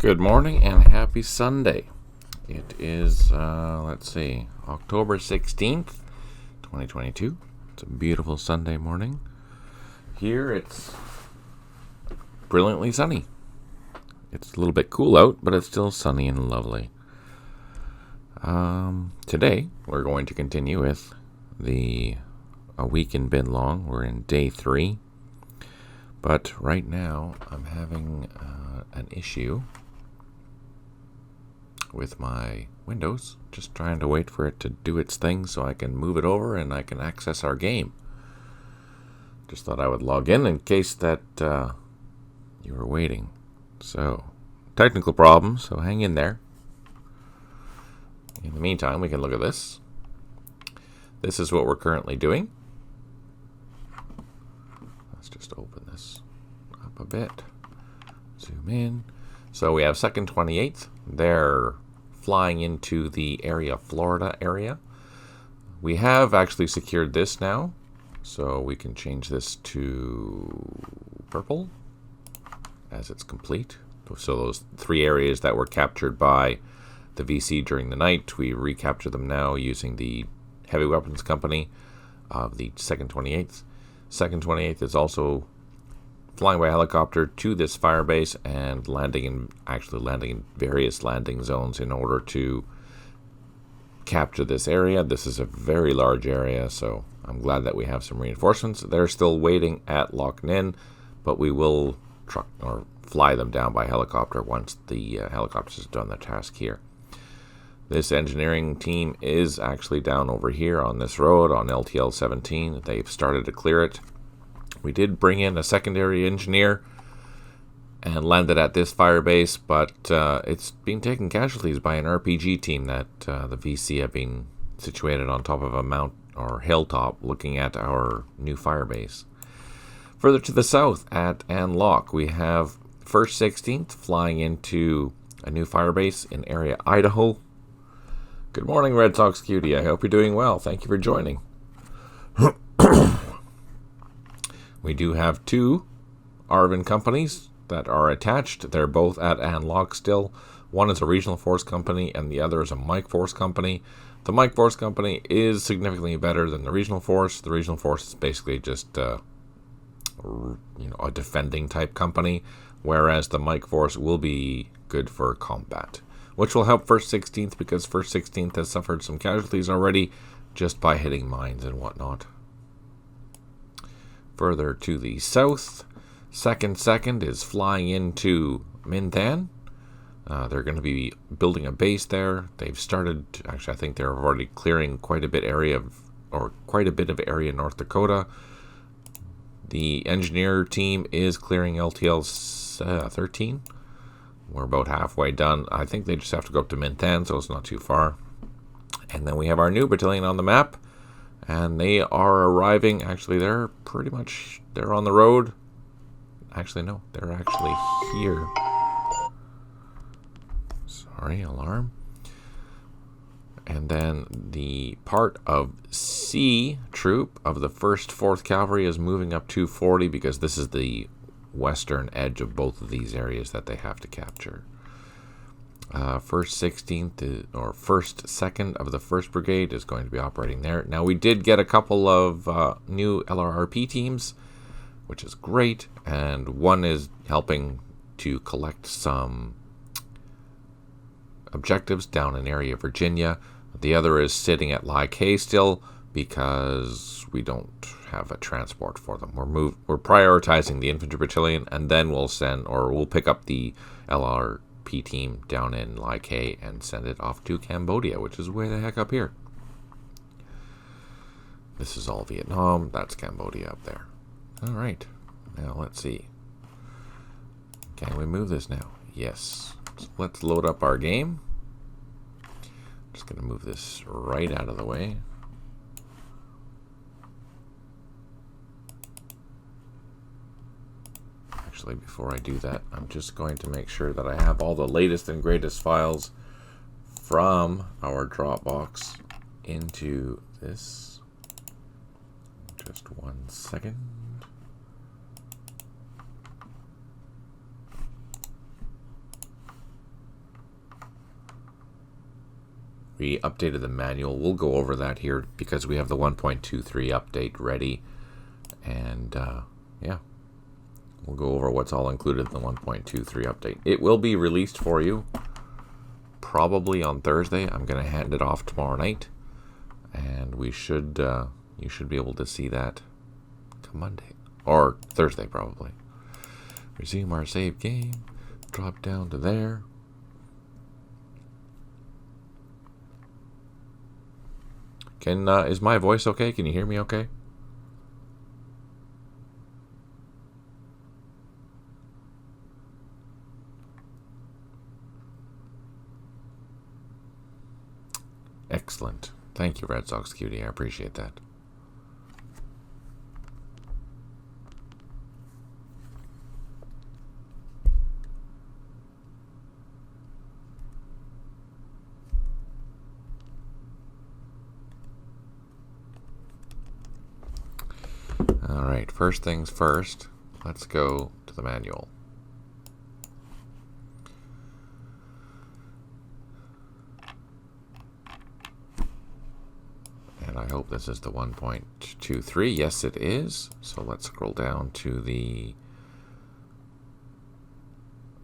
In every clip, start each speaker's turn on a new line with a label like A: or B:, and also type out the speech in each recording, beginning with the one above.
A: Good morning and happy Sunday. It is, let's see, October 16th, 2022. It's a beautiful Sunday morning. Here it's brilliantly sunny. It's a little bit cool out, but it's still sunny and lovely. Today, we're going to continue with a week in Binh Long. We're in day 3. But right now, I'm having an issue with my Windows, just trying to wait for it to do its thing so I can move it over and I can access our game. Just thought I would log in case that you were waiting. So, technical problems, so hang in there. In the meantime, we can look at this. This is what we're currently doing. Let's just open this up a bit. Zoom in. So we have 2nd 28th. They're flying into the area, Florida area. We have actually secured this now. So we can change this to purple as it's complete. So those 3 areas that were captured by the VC during the night, we recapture them now using the Heavy Weapons Company of the 2nd 28th. 2nd 28th is also flying by helicopter to this fire base and landing in various landing zones in order to capture this area. This is a very large area, so I'm glad that we have some reinforcements. They're still waiting at Loch Ninh, but we will truck or fly them down by helicopter once the helicopters have done their task here. This engineering team is actually down over here on this road on LTL 17. They've started to clear it. We did bring in a secondary engineer and landed at this fire base, but it's being taken casualties by an RPG team that the VC have been situated on top of a mount or hilltop looking at our new fire base. Further to the south at An Loch, we have 1st 16th flying into a new fire base in area Idaho. Good morning, Red Sox Cutie. I hope you're doing well. Thank you for joining. We do have 2 ARVN companies that are attached. They're both at An Loch still. One is a regional force company and the other is a Mike Force company. The Mike Force company is significantly better than the regional force. The regional force is basically just a defending type company, whereas the Mike Force will be good for combat, which will help 1st 16th because 1st 16th has suffered some casualties already just by hitting mines and whatnot. Further to the south, 2nd 2nd is flying into Minh Thanh. They're going to be building a base there. They've started, actually I think they're already clearing quite a bit of area in North Dakota. The engineer team is clearing LTL 13. We're about halfway done. I think they just have to go up to Minh Thanh, so it's not too far. And then we have our new battalion on the map. And they are arriving. Actually, they're on the road. Actually, no, they're actually here. Sorry, alarm. And then the part of C troop of the 1st 4th Cavalry is moving up 240 because this is the western edge of both of these areas that they have to capture. 1st 16th or 1st 2nd of the 1st Brigade is going to be operating there. Now we did get a couple of new LRRP teams, which is great, and one is helping to collect some objectives down in area Virginia. The other is sitting at Lai K still because we don't have a transport for them. We're prioritizing the infantry battalion, and then we'll pick up the LRP team down in Lai K and send it off to Cambodia, which is way the heck up here. This is all Vietnam. That's Cambodia up there. All right. Now let's see. Can we move this now? Yes. So let's load up our game. Just going to move this right out of the way. Actually, before I do that, I'm just going to make sure that I have all the latest and greatest files from our Dropbox into this. Just 1 second. We updated the manual. We'll go over that here because we have the 1.23 update ready. And yeah, we'll go over what's all included in the 1.23 update. It will be released for you probably on Thursday. I'm going to hand it off tomorrow night. And we should, you should be able to see that come Monday. Or Thursday, probably. Resume our save game. Drop down to there. Is my voice okay? Can you hear me okay? Excellent. Thank you, Red Sox Cutie. I appreciate that. Alright, first things first, let's go to the manual. And I hope this is the 1.23. Yes, it is. So let's scroll down to the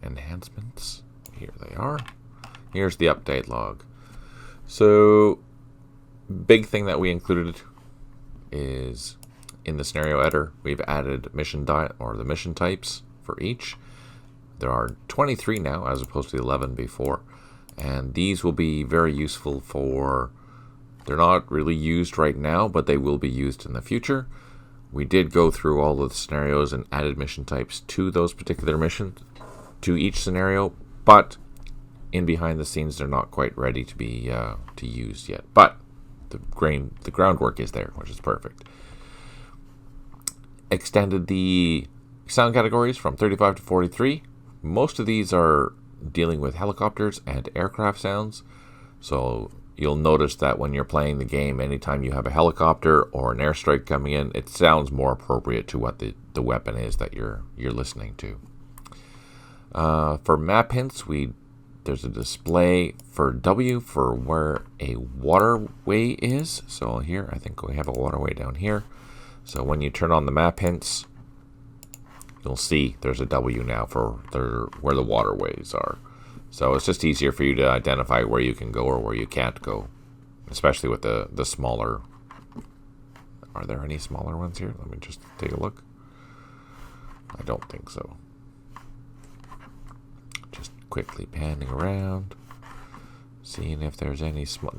A: enhancements. Here they are. Here's the update log. So, big thing that we included is in the scenario editor, we've added mission the mission types for each. There are 23 now as opposed to 11 before, and these will be very useful for, they're not really used right now, but they will be used in the future. We did go through all of the scenarios and added mission types to those particular missions, to each scenario, but in behind the scenes they're not quite ready to be to used yet. But the groundwork is there, which is perfect. Extended the sound categories from 35 to 43. Most of these are dealing with helicopters and aircraft sounds. So you'll notice that when you're playing the game, anytime you have a helicopter or an airstrike coming in, it sounds more appropriate to what the weapon is that you're listening to. For map hints, there's a display for W for where a waterway is. So here, I think we have a waterway down here. So when you turn on the map hints, you'll see there's a W now for where the waterways are. So it's just easier for you to identify where you can go or where you can't go, especially with the smaller. Are there any smaller ones here? Let me just take a look. I don't think so. Just quickly panning around, seeing if there's any small.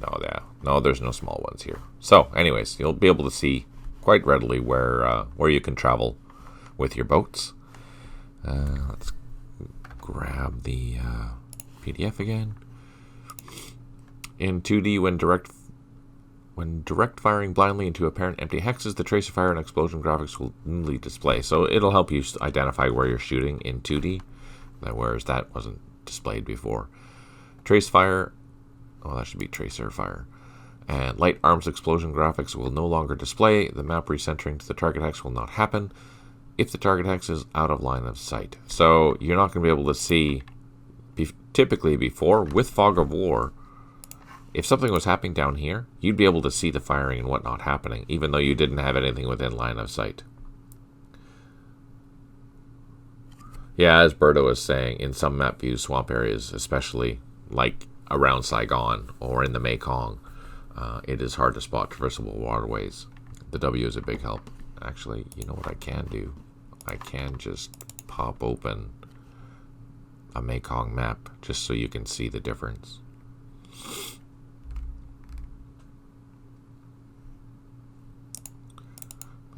A: No, there's no small ones here. So, anyways, you'll be able to see quite readily where you can travel with your boats. Let's grab the PDF again. In 2D, when direct firing blindly into apparent empty hexes, the tracer fire and explosion graphics will only display. So it'll help you identify where you're shooting in 2D, whereas that wasn't displayed before. Trace fire, that should be tracer fire. And light arms explosion graphics will no longer display. The map recentering to the target hex will not happen if the target hex is out of line of sight. So you're not going to be able to see, typically before, with Fog of War, if something was happening down here, you'd be able to see the firing and whatnot happening, even though you didn't have anything within line of sight. Yeah, as Berto was saying, in some map views, swamp areas, especially like around Saigon or in the Mekong, it is hard to spot traversable waterways. The W is a big help. Actually, you know what I can do? I can just pop open a Mekong map just so you can see the difference.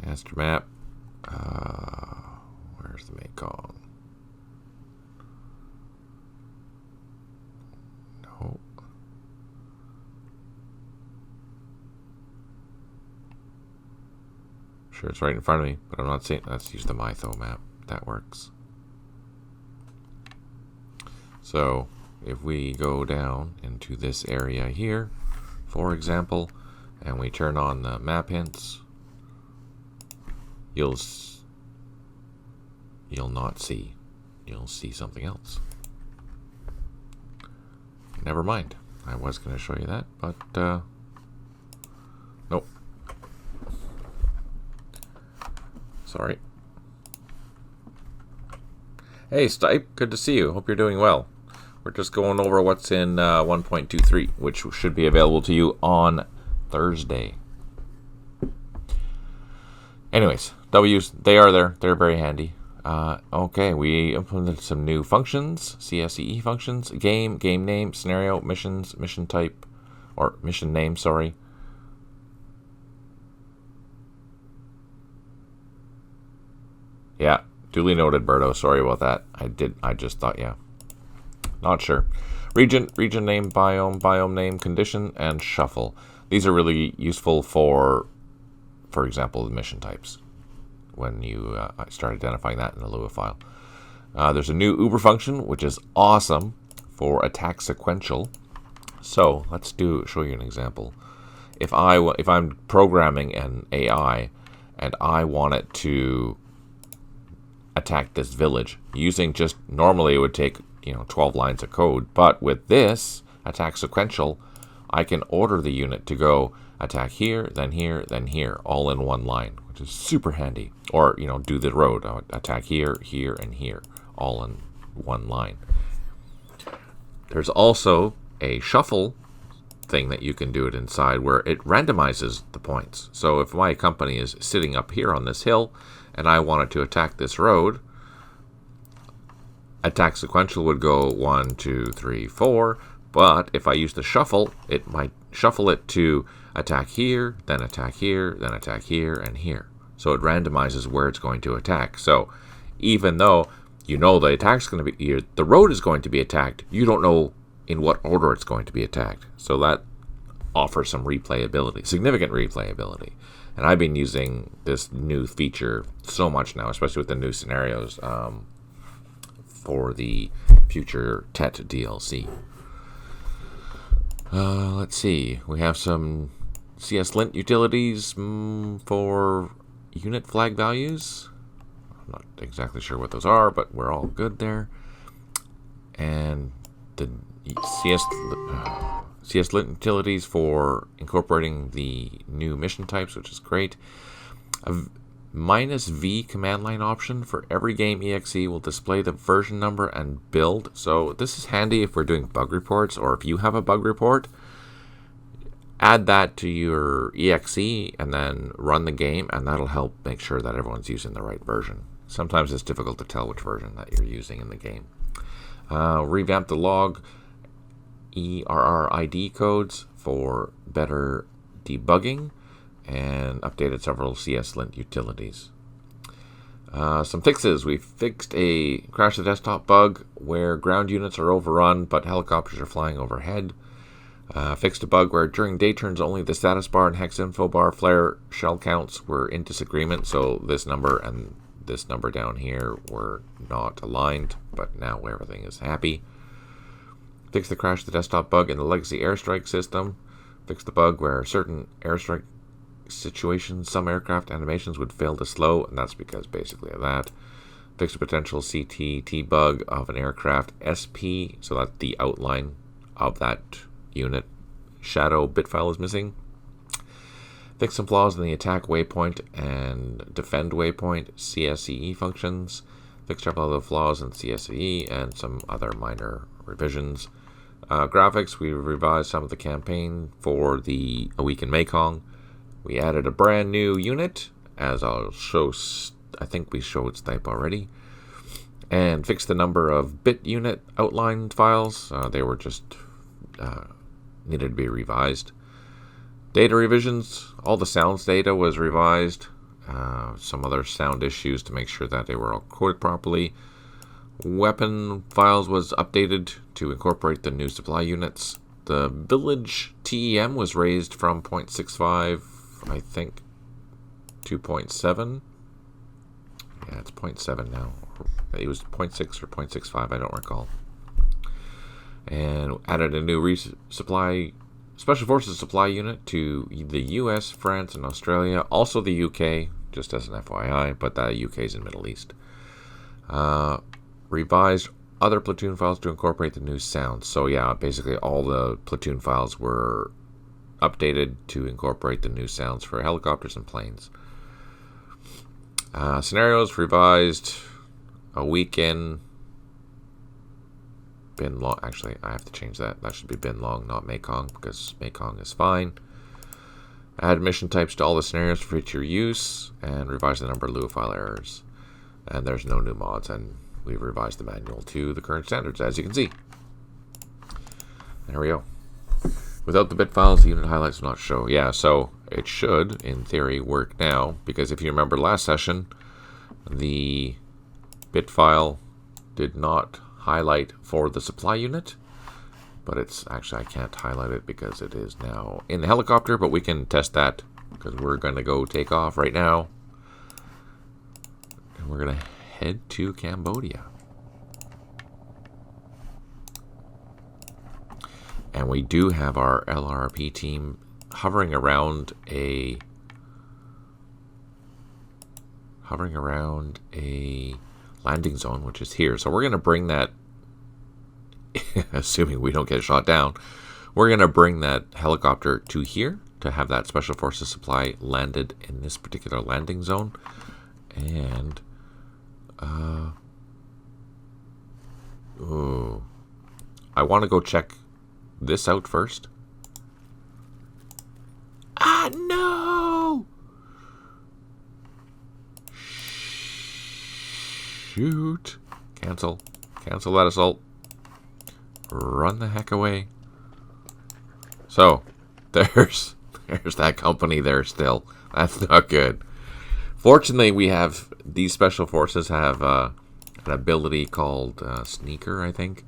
A: Master map. Where's the Mekong? No. Sure, it's right in front of me, but I'm not seeing. Let's use the Mytho map. That works. So if we go down into this area here, for example, and we turn on the map hints, you'll not see. You'll see something else. Never mind. I was going to show you that, but nope. Sorry. Hey, Stipe, good to see you. Hope you're doing well. We're just going over what's in 1.23, which should be available to you on Thursday. Anyways, W's, they are there. They're very handy. Okay, we implemented some new functions, CSEE functions, game name, scenario, missions, mission type, or mission name, sorry. Yeah, duly noted, Berto. Sorry about that. I just thought, yeah. Not sure. Region name, biome name, condition, and shuffle. These are really useful for example, the mission types when you start identifying that in the Lua file. There's a new Uber function, which is awesome for attack sequential. So let's show you an example. If I'm programming an AI and I want it to attack this village using just normally it would take 12 lines of code, but with this attack sequential, I can order the unit to go attack here, then here, then here, all in one line, which is super handy. Or, do the road, attack here, here, and here, all in one line. There's also a shuffle thing that you can do it inside where it randomizes the points. So if my company is sitting up here on this hill and I wanted to attack this road, attack sequential would go 1, 2, 3, 4. But if I use the shuffle, it might shuffle it to attack here, then attack here, then attack here, and here. So it randomizes where it's going to attack. So even though the attack's going to be the road is going to be attacked, you don't know in what order it's going to be attacked. So that offers some replayability, significant replayability. And I've been using this new feature so much now, especially with the new scenarios for the future TET DLC. Let's see. We have some CS-lint utilities for unit flag values. I'm not exactly sure what those are, but we're all good there. And the CS-lint utilities for incorporating the new mission types, which is great. A -V command line option for every game exe will display the version number and build. So this is handy if we're doing bug reports, or if you have a bug report, add that to your exe and then run the game, and that'll help make sure that everyone's using the right version. Sometimes it's difficult to tell which version that you're using in the game. Revamp the log ERRID codes for better debugging, and updated several CS-lint utilities. Some fixes. We fixed a crash the desktop bug where ground units are overrun but helicopters are flying overhead. Fixed a bug where during day turns only the status bar and hex info bar flare shell counts were in disagreement, so this number and this number down here were not aligned, but now everything is happy. Fixed the crash the desktop bug in the legacy airstrike system. Fixed the bug where certain airstrike situations, some aircraft animations would fail to slow, and that's because basically of that. Fixed a potential CTT bug of an aircraft SP, so that the outline of that unit shadow bit file is missing. Fixed some flaws in the attack waypoint and defend waypoint CSEE functions. Fixed several other flaws in CSEE and some other minor revisions. Graphics, we revised some of the campaign for the A Week in Mekong. We added a brand new unit, as I'll show. I think we showed Stipe already. And fixed the number of bit unit outline files. They were just needed to be revised. Data revisions. All the sounds data was revised. Some other sound issues to make sure that they were all coded properly. Weapon files was updated to incorporate the new supply units. The village TEM was raised from 0.65, I think, to 0.7. Yeah, it's 0.7 now. It was 0.6 or 0.65, I don't recall. And added a new Special Forces supply unit to the US, France, and Australia. Also the UK, just as an FYI, but the UK is in Middle East. Revised other platoon files to incorporate the new sounds. So yeah, basically all the platoon files were updated to incorporate the new sounds for helicopters and planes. Scenarios revised a week in. Binh Long. Actually, I have to change that. That should be Binh Long, not Mekong, because Mekong is fine. Add mission types to all the scenarios for future use, and revise the number of Lua file errors. And there's no new mods, and we've revised the manual to the current standards, as you can see. There we go. Without the bit files, the unit highlights will not show. Yeah, so it should, in theory, work now, because if you remember last session, the bit file did not highlight for the supply unit, but it's actually, I can't highlight it because it is now in the helicopter, but we can test that because we're going to go take off right now, and we're going to head to Cambodia. And we do have our LRP team hovering around a landing zone, which is here. So we're going to bring that, assuming we don't get shot down, we're going to bring that helicopter to here to have that Special Forces supply landed in this particular landing zone. And, I want to go check this out first. Ah, no! Shoot. Cancel. Cancel that assault. Run the heck away. So, there's that company there still. That's not good. Fortunately, we have, these special forces have an ability called Sneaker, I think.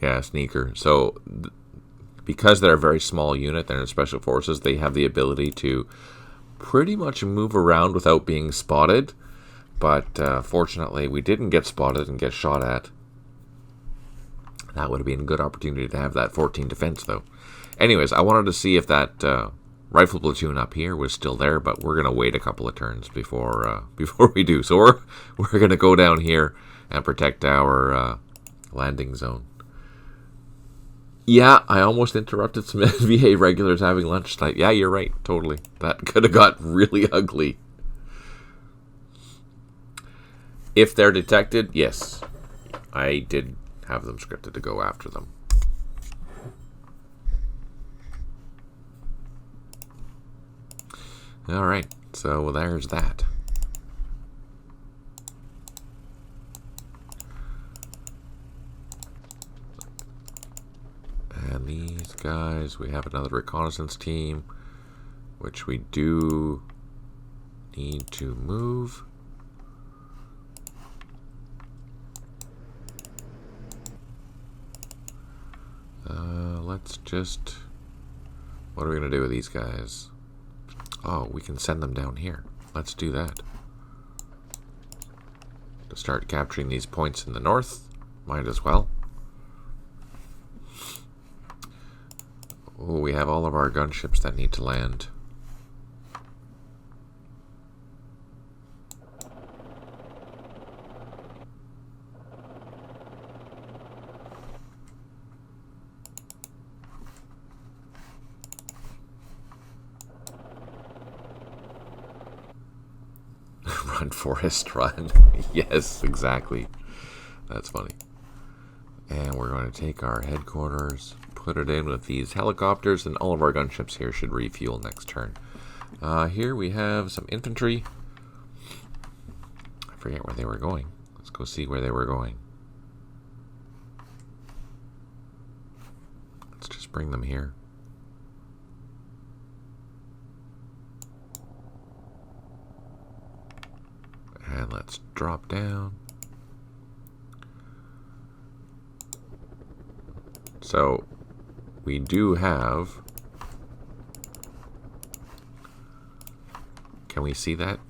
A: Yeah, Sneaker. So, because they're a very small unit, they're in special forces, they have the ability to pretty much move around without being spotted. But fortunately, we didn't get spotted and get shot at. That would have been a good opportunity to have that 14 defense, though. Anyways, I wanted to see if that rifle platoon up here was still there, but we're going to wait a couple of turns before we do. So we're going to go down here and protect our landing zone. Yeah, I almost interrupted some VA regulars having lunch tonight. Yeah, you're right. Totally. That could have got really ugly. If they're detected, yes. I did have them scripted to go after them. Alright, so there's that. And these guys, we have another reconnaissance team, which we do need to move. Let's just, what are we going to do with these guys? Oh, we can send them down here. Let's do that. To start capturing these points in the north, might as well. Oh, we have all of our gunships that need to land. Run, Forrest, run. Yes, exactly. That's funny. And we're going to take our headquarters, put it in with these helicopters, and all of our gunships here should refuel next turn. Here we have some infantry. I forget where they were going. Let's go see where they were going. Let's just bring them here. And let's drop down. So we do have, can we see that?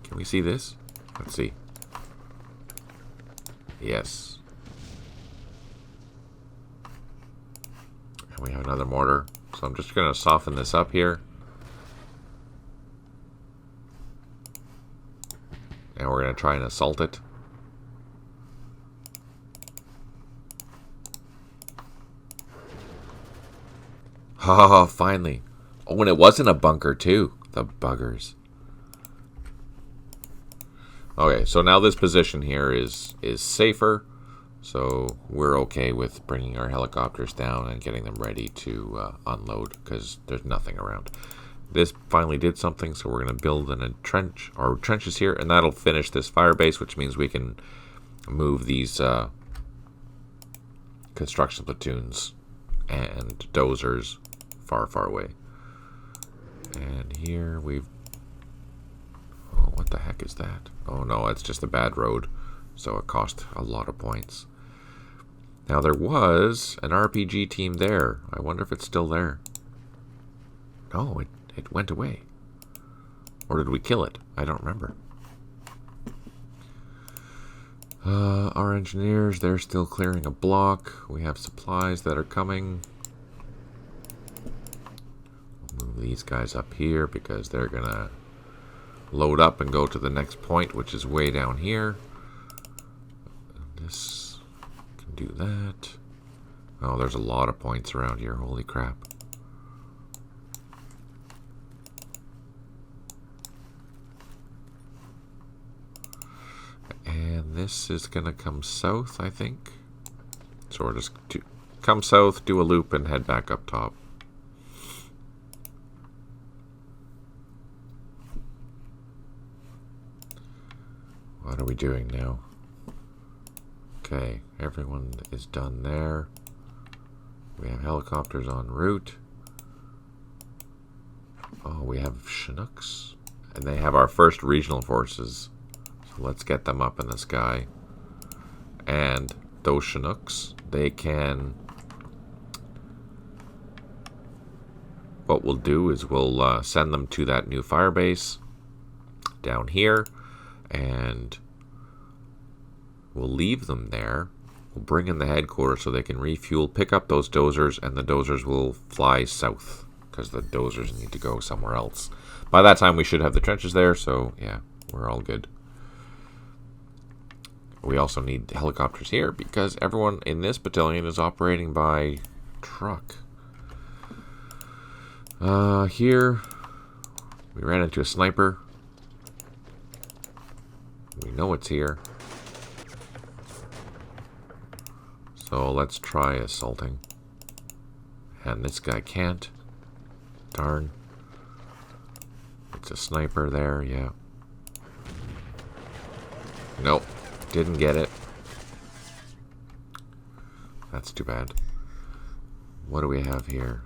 A: Can we see this? Let's see. Yes. And we have another mortar. So I'm just going to soften this up here. And we're going to try and assault it. Oh, finally. Oh, and it wasn't a bunker, too. The buggers. Okay, so now this position here is safer. So we're okay with bringing our helicopters down and getting them ready to unload, because there's nothing around. This finally did something, so we're going to build a trench, or trenches here, and that'll finish this fire base, which means we can move these construction platoons and dozers far, far away. And here we've... Oh, what the heck is that? Oh no, it's just a bad road, so it cost a lot of points. Now there was an RPG team there. I wonder if it's still there. No, it went away. Or did we kill it? I don't remember. Our engineers, they're still clearing a block. We have supplies that are coming. We'll move these guys up here because they're gonna load up and go to the next point, which is way down here. This can do that. Oh, there's a lot of points around here. Holy crap. And this is going to come south, I think. So we're just come south, do a loop, and head back up top. What are we doing now? Okay, everyone is done there. We have helicopters en route. Oh, we have Chinooks. And they have our first regional forces. So let's get them up in the sky. And those Chinooks, they can... What we'll do is we'll send them to that new fire base down here. And we'll leave them there. We'll bring in the headquarters so they can refuel, pick up those dozers, and the dozers will fly south because the dozers need to go somewhere else. By that time, we should have the trenches there, so yeah, we're all good. We also need helicopters here because everyone in this battalion is operating by truck. Here, we ran into a sniper. We know it's here. So let's try assaulting. And this guy can't. Darn. It's a sniper there, yeah. Nope. Didn't get it. That's too bad. What do we have here?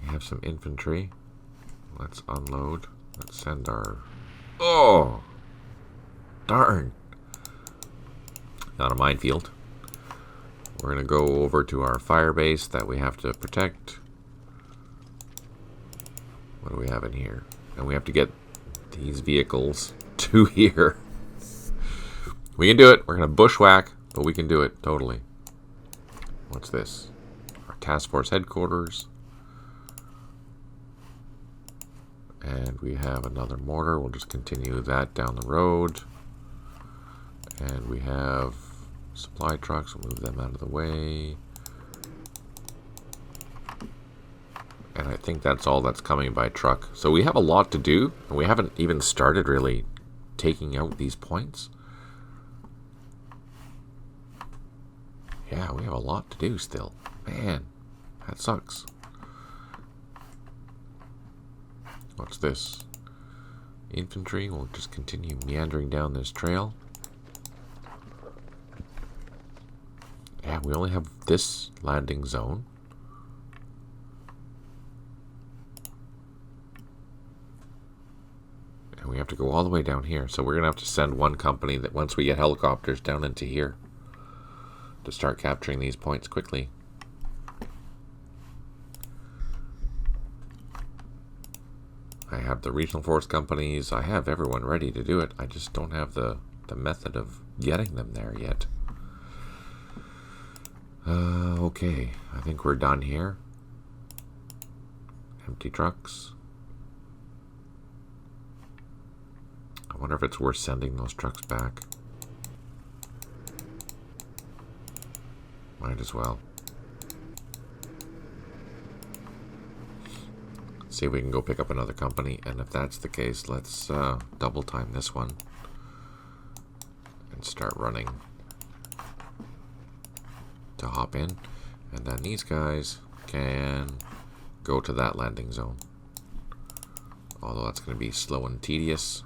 A: We have some infantry. Let's unload. Let's send our... Oh! Darn! Not a minefield. We're going to go over to our fire base that we have to protect. What do we have in here? And we have to get these vehicles to here. We can do it. We're going to bushwhack, but we can do it totally. What's this? Our task force headquarters. And we have another mortar. We'll just continue that down the road. And we have supply trucks. We'll move them out of the way. And I think that's all that's coming by truck. So we have a lot to do. And we haven't even started really taking out these points. Yeah, we have a lot to do still. Man, that sucks. What's this? Infantry. We'll just continue meandering down this trail. Yeah, we only have this landing zone. And we have to go all the way down here. So we're going to have to send one company that once we get helicopters down into here to start capturing these points quickly. I have the regional force companies. I have everyone ready to do it. I just don't have the method of getting them there yet. Okay, I think we're done here. Empty trucks. I wonder if it's worth sending those trucks back. Might as well. See if we can go pick up another company, and if that's the case, let's double time this one and start running to hop in, and then these guys can go to that landing zone. Although that's going to be slow and tedious,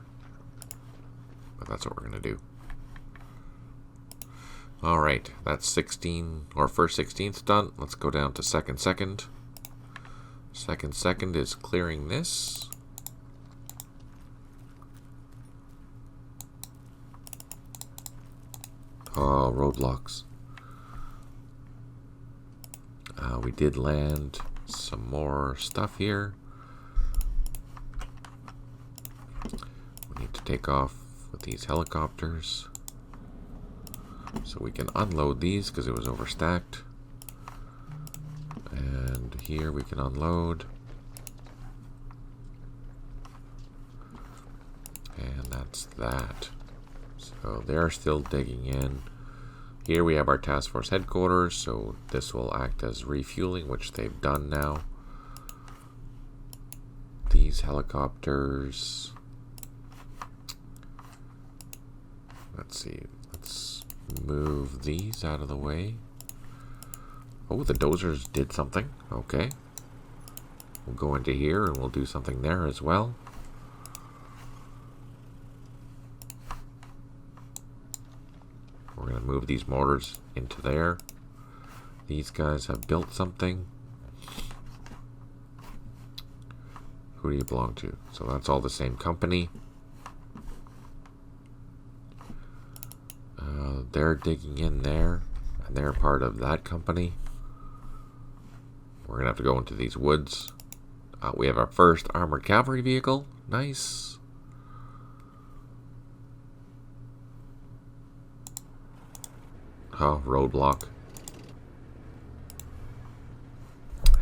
A: but that's what we're going to do. Alright, that's 16, or first 16th done. Let's go down to second. Second is clearing this. Oh, roadblocks. We did land some more stuff here. We need to take off with these helicopters so we can unload these because it was overstacked. And here we can unload. And that's that. So they're still digging in. Here we have our task force headquarters, so this will act as refueling, which they've done now. These helicopters. Let's see. Let's move these out of the way. Oh, the dozers did something. Okay. We'll go into here and we'll do something there as well. We're going to move these mortars into there. These guys have built something. Who do you belong to? So that's all the same company. They're digging in there, and they're part of that company. We're going to have to go into these woods. We have our first armored cavalry vehicle. Nice. Oh, roadblock.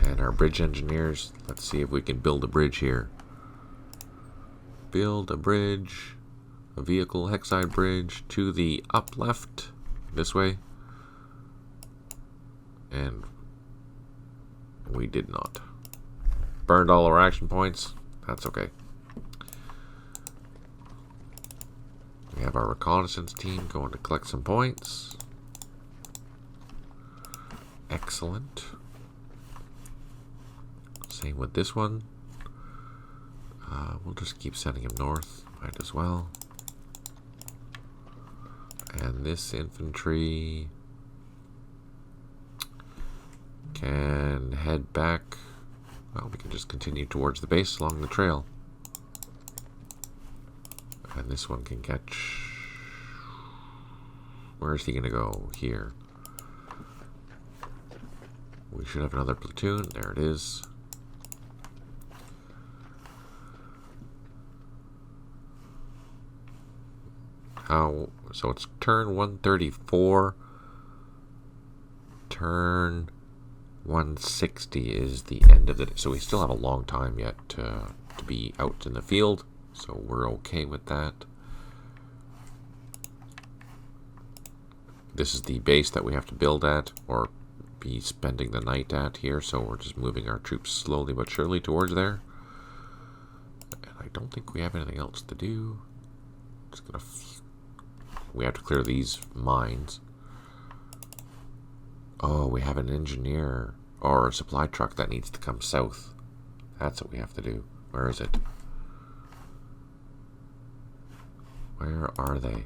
A: And our bridge engineers. Let's see if we can build a bridge here. Build a bridge. A vehicle hexside bridge to the up left. This way. And we did not. Burned all our action points. That's okay. We have our reconnaissance team going to collect some points. Excellent. Same with this one. We'll just keep sending him north. Might as well. And this infantry can head back. Well, we can just continue towards the base along the trail. And this one can catch... Where is he going to go? Here. We should have another platoon. There it is. How? So it's turn 134. Turn 160 is the end of it. So we still have a long time yet to be out in the field. So we're okay with that. This is the base that we have to build at, or be spending the night at here. So we're just moving our troops slowly but surely towards there. And I don't think we have anything else to do. Just gonna... We have to clear these mines. Oh, we have an engineer or a supply truck that needs to come south. That's what we have to do. Where is it? Where are they?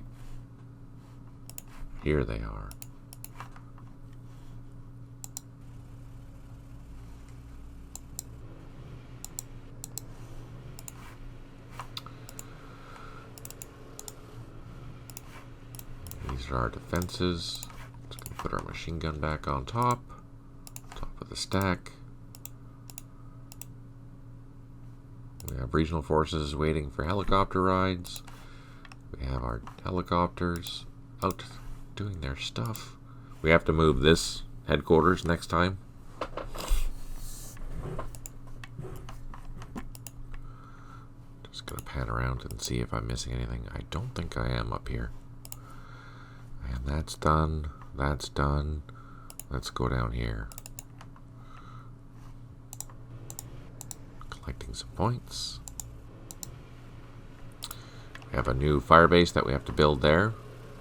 A: Here they are. These are our defenses. Just gonna put our machine gun back on top of the stack. We have regional forces waiting for helicopter rides. We have our helicopters out doing their stuff. We have to move this headquarters next time. gonna pan around and see if I'm missing anything. I don't think I am up here. And that's done. That's done. Let's go down here. Collecting some points. We have a new fire base that we have to build there.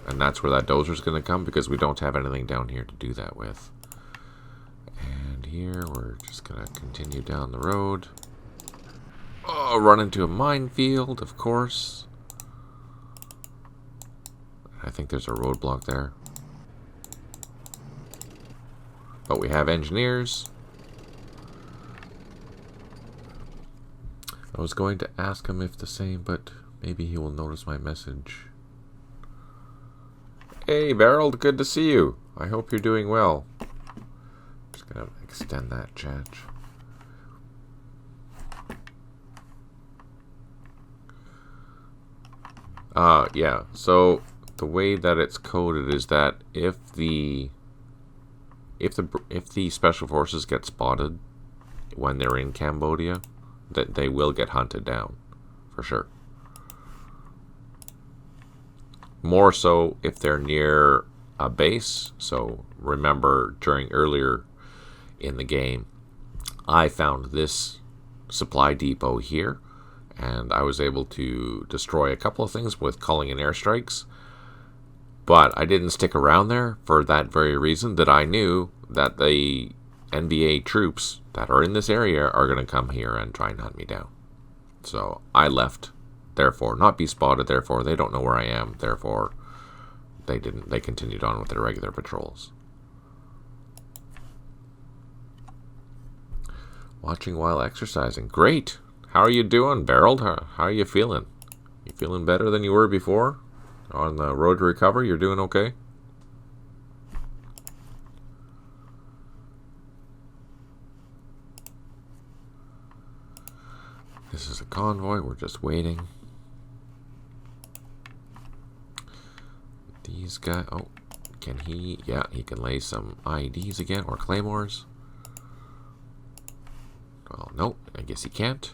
A: And that's where that dozer is going to come because we don't have anything down here to do that with. And here we're just going to continue down the road. Oh, run into a minefield, of course. I think there's a roadblock there. But we have engineers. I was going to ask him if the same, but maybe he will notice my message. Hey, Beryl, good to see you. I hope you're doing well. Just gonna extend that chat. Yeah, so the way that it's coded is that if the special forces get spotted when they're in Cambodia, that they will get hunted down, for sure. More so if they're near a base. So remember, earlier in the game, I found this supply depot here, and I was able to destroy a couple of things with calling in airstrikes. But I didn't stick around there for that very reason, that I knew that the NBA troops that are in this area are going to come here and try and hunt me down. So I left, therefore not be spotted, therefore they don't know where I am, therefore they continued on with their regular patrols. Watching while exercising. Great! How are you doing, Beryl? How are you feeling? You feeling better than you were before? On the road to recovery, you're doing okay? This is a convoy, we're just waiting. These guys, oh, can he, yeah, he can lay some IEDs again, or claymores. Well, nope, I guess he can't.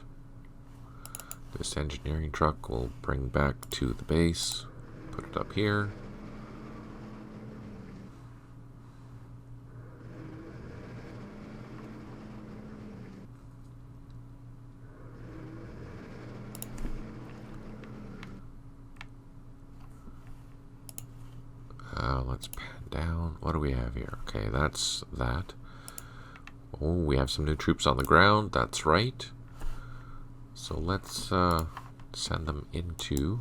A: This engineering truck will bring back to the base. Put it up here. Let's pan down. What do we have here? Okay, that's that. Oh, we have some new troops on the ground. That's right. So let's send them into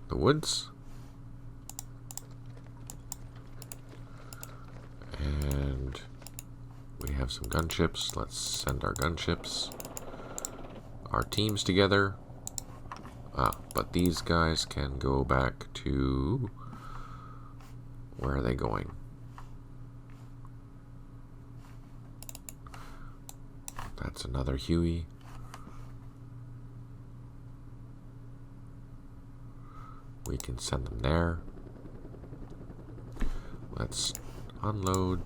A: the woods. And we have some gunships. Let's send our gunships, our teams together. But these guys can go back to... Where are they going? That's another Huey. We can send them there. Let's unload.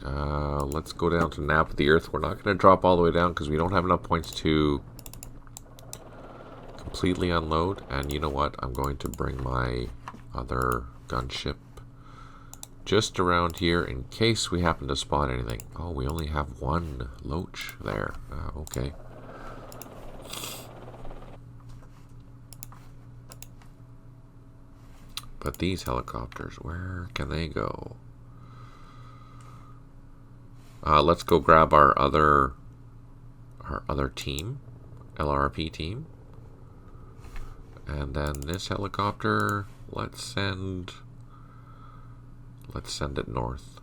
A: Let's go down to Nap of the Earth. We're not going to drop all the way down because we don't have enough points to completely unload. And you know what? I'm going to bring my other gunship just around here in case we happen to spot anything. Oh, we only have one loach there. Okay. But these helicopters, where can they go? Let's go grab our other team, LRP team. And then this helicopter, let's send it north.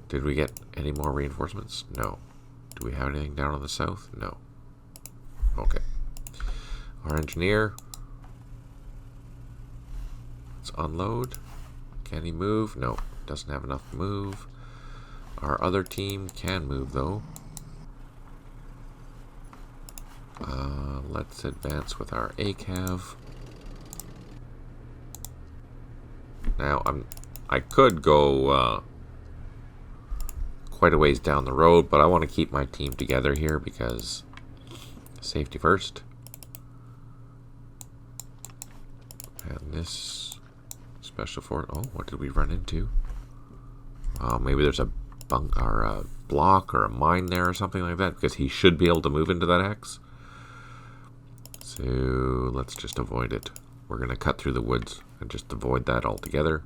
A: Did we get any more reinforcements? No. Do we have anything down on the south? No. Okay. Our engineer. Let's unload. Can he move? No. Doesn't have enough to move. Our other team can move though. Let's advance with our ACAV. Now I could go quite a ways down the road, but I want to keep my team together here because safety first. And this special fort. Oh, what did we run into? Maybe there's a bunk or a block or a mine there or something like that, because he should be able to move into that X. So let's just avoid it. We're going to cut through the woods and just avoid that altogether.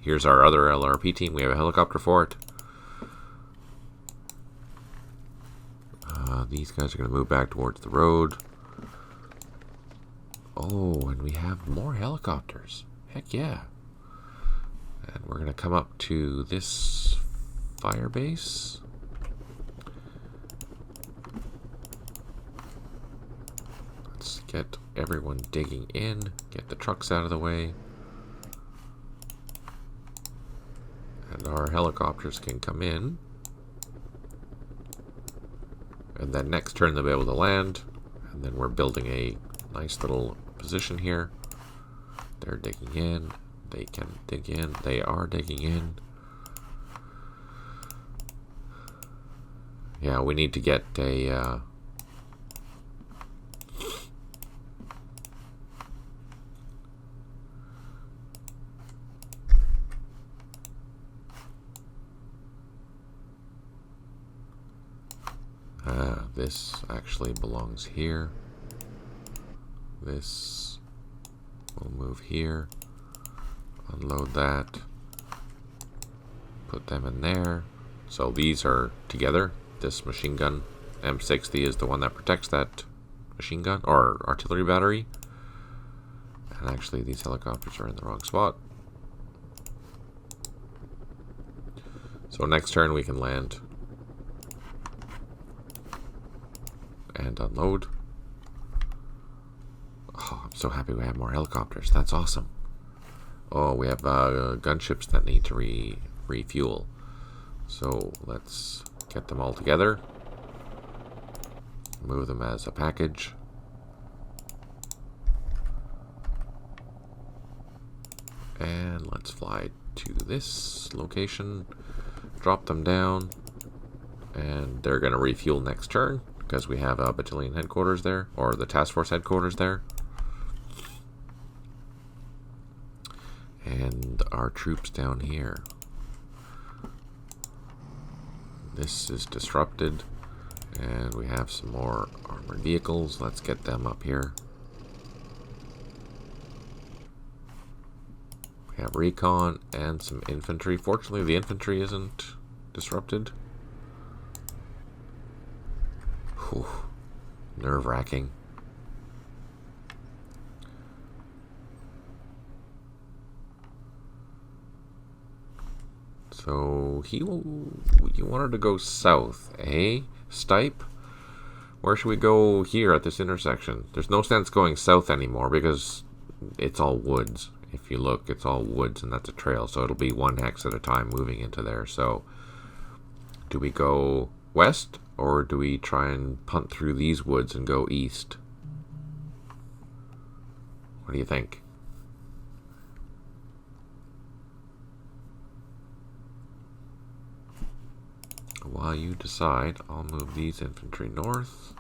A: Here's our other LRP team. We have a helicopter for it. These guys are going to move back towards the road. Oh, and we have more helicopters. Heck yeah. And we're going to come up to this fire base. Let's get everyone digging in. Get the trucks out of the way. And our helicopters can come in. And then next turn they'll be able to land. And then we're building a nice little position here. They're digging in. They can dig in. They are digging in. Yeah, we need to get a... this actually belongs here. This will move here. Unload that. Put them in there. So these are together. This machine gun M60 is the one that protects that machine gun or artillery battery. And actually these helicopters are in the wrong spot. So next turn we can land and unload. Oh, I'm so happy we have more helicopters. That's awesome. Oh, we have gunships that need to refuel. So let's get them all together. Move them as a package. And let's fly to this location. Drop them down. And they're going to refuel next turn, because we have a battalion headquarters there, or the task force headquarters there. And our troops down here. This is disrupted, and we have some more armored vehicles. Let's get them up here. We have recon and some infantry. Fortunately, the infantry isn't disrupted. Whew. Nerve-wracking. So you wanted to go south, eh? Stipe? Where should we go here at this intersection? There's no sense going south anymore because it's all woods. If you look, it's all woods and that's a trail. So it'll be one hex at a time moving into there. So do we go west or do we try and punt through these woods and go east? What do you think? While you decide, I'll move these infantry north.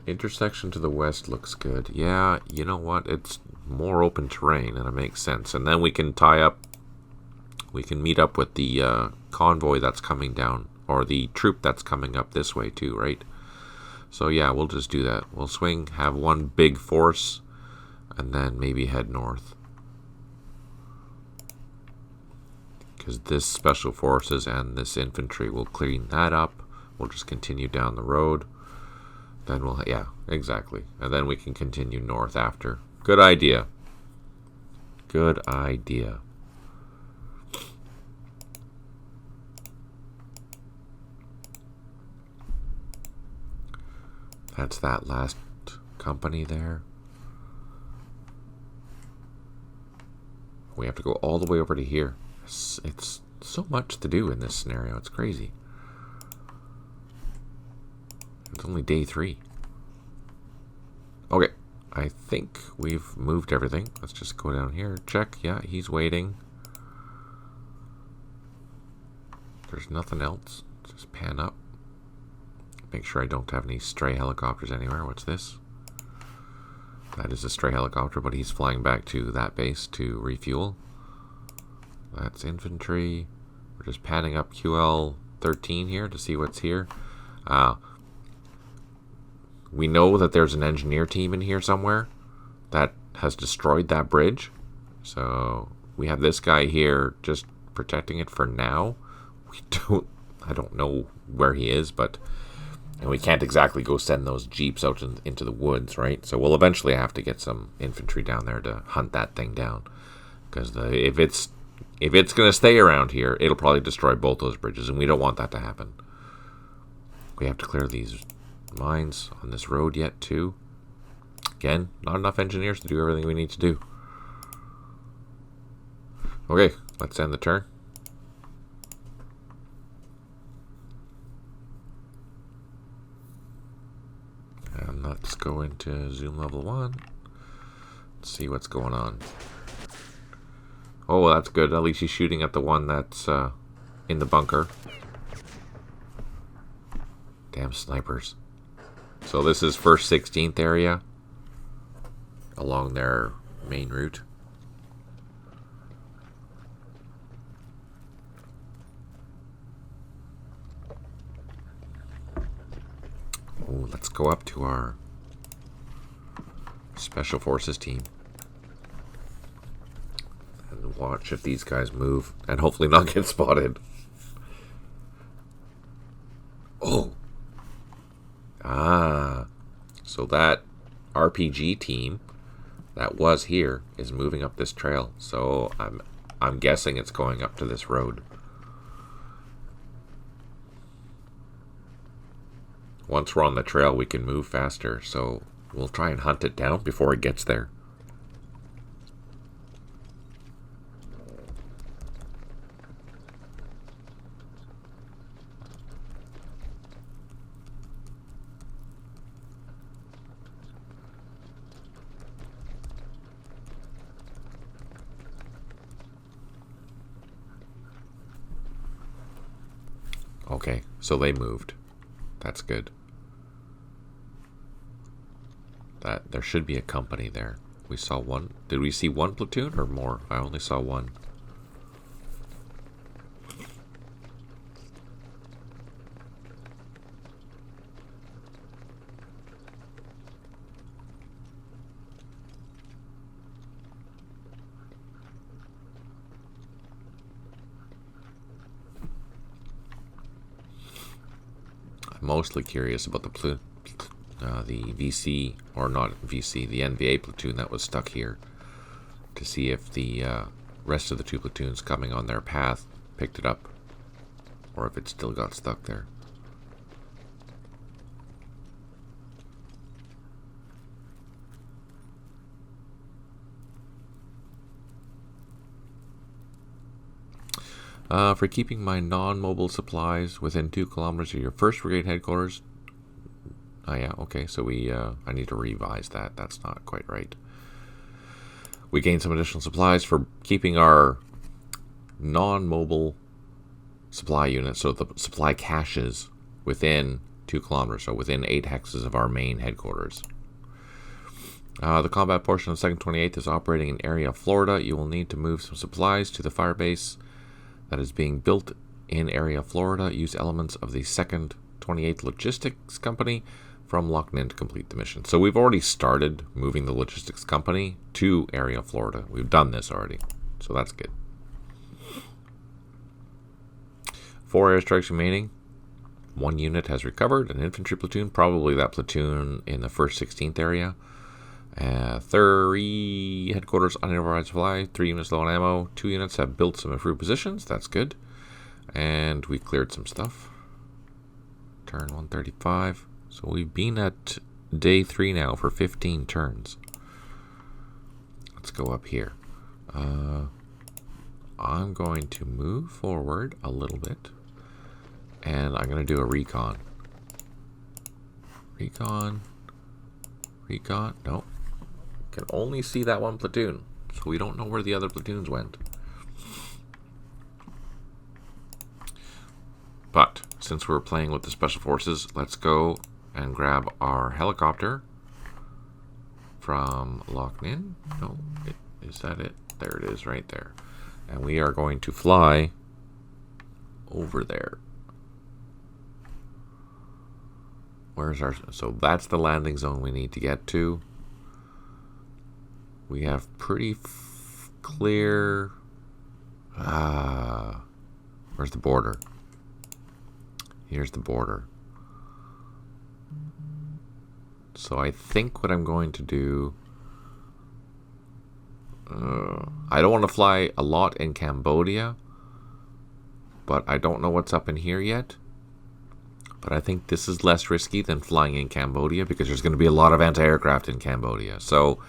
A: Intersection to the west looks good. Yeah, you know what? It's more open terrain and it makes sense. And then we can tie up, we can meet up with the convoy that's coming down, or the troop that's coming up this way too, right? So yeah, we'll just do that. We'll swing, have one big force, and then maybe head north. Because this special forces and this infantry will clean that up. We'll just continue down the road. Then we'll, yeah, exactly. And then we can continue north after. Good idea. Good idea. That's that last company there. We have to go all the way over to here. It's so much to do in this scenario. It's crazy. It's only day 3. Okay, I think we've moved everything. Let's just go down here. Check. Yeah, he's waiting. There's nothing else. Just pan up. Make sure I don't have any stray helicopters anywhere. What's this? That is a stray helicopter, but he's flying back to that base to refuel. That's infantry. We're just panning up QL 13 here to see what's here. We know that there's an engineer team in here somewhere that has destroyed that bridge. So we have this guy here just protecting it for now. I don't know where he is, but and we can't exactly go send those jeeps out into the woods, right? So we'll eventually have to get some infantry down there to hunt that thing down. Because if it's going to stay around here, it'll probably destroy both those bridges, and we don't want that to happen. We have to clear these mines on this road yet, too. Again, not enough engineers to do everything we need to do. Okay, let's end the turn. And let's go into zoom level 1. Let's see what's going on. Oh, well, that's good. At least he's shooting at the one that's in the bunker. Damn snipers. So this is 1st 16th area along their main route. Oh, let's go up to our Special Forces team and watch if these guys move and hopefully not get spotted. Oh. So that RPG team that was here is moving up this trail. So I'm guessing it's going up to this road. Once we're on the trail, we can move faster, so we'll try and hunt it down before it gets there. Okay, so they moved. That's good. That there should be a company there. We saw one. Did we see one platoon or more? I only saw one. I'm mostly curious about the platoon. The VC, or not VC, the NVA platoon that was stuck here, to see if the rest of the two platoons coming on their path picked it up, or if it still got stuck there. For keeping my non-mobile supplies within 2 kilometers of your 1st Brigade headquarters. Oh yeah, okay, so I need to revise that. That's not quite right. We gain some additional supplies for keeping our non-mobile supply units, so the supply caches, within 2 kilometers, so within 8 hexes of our main headquarters. The combat portion of 2nd 28th is operating in area Florida. You will need to move some supplies to the firebase that is being built in area Florida. Use elements of the 2nd 28th Logistics Company from Loch Ninh to complete the mission. So we've already started moving the logistics company to area Florida. We've done this already, so that's good. 4 airstrikes remaining. 1 unit has recovered, an infantry platoon, probably that platoon in the 1st 16th area. 3 headquarters unidentified supply, 3 units low on ammo, 2 units have built some improved positions, that's good. And we cleared some stuff. Turn 135. So we've been at day 3 now for 15 turns. Let's go up here. I'm going to move forward a little bit, and I'm going to do a recon. Recon. No. Can only see that one platoon, so we don't know where the other platoons went. since we're playing with the Special Forces, let's go and grab our helicopter from Loch Ninh. No, is that it? There it is, right there. And we are going to fly over there. Where's our... So that's the landing zone we need to get to. We have pretty clear... where's the border? Here's the border. So I think what I'm going to do... I don't want to fly a lot in Cambodia, but I don't know what's up in here yet. But I think this is less risky than flying in Cambodia because there's going to be a lot of anti-aircraft in Cambodia. So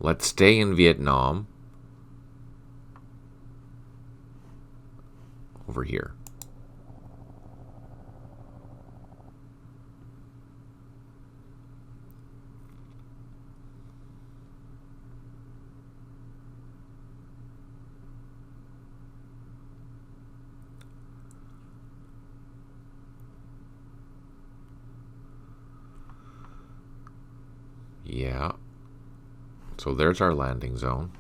A: let's stay in Vietnam. Over here. Yeah. So there's our landing zone.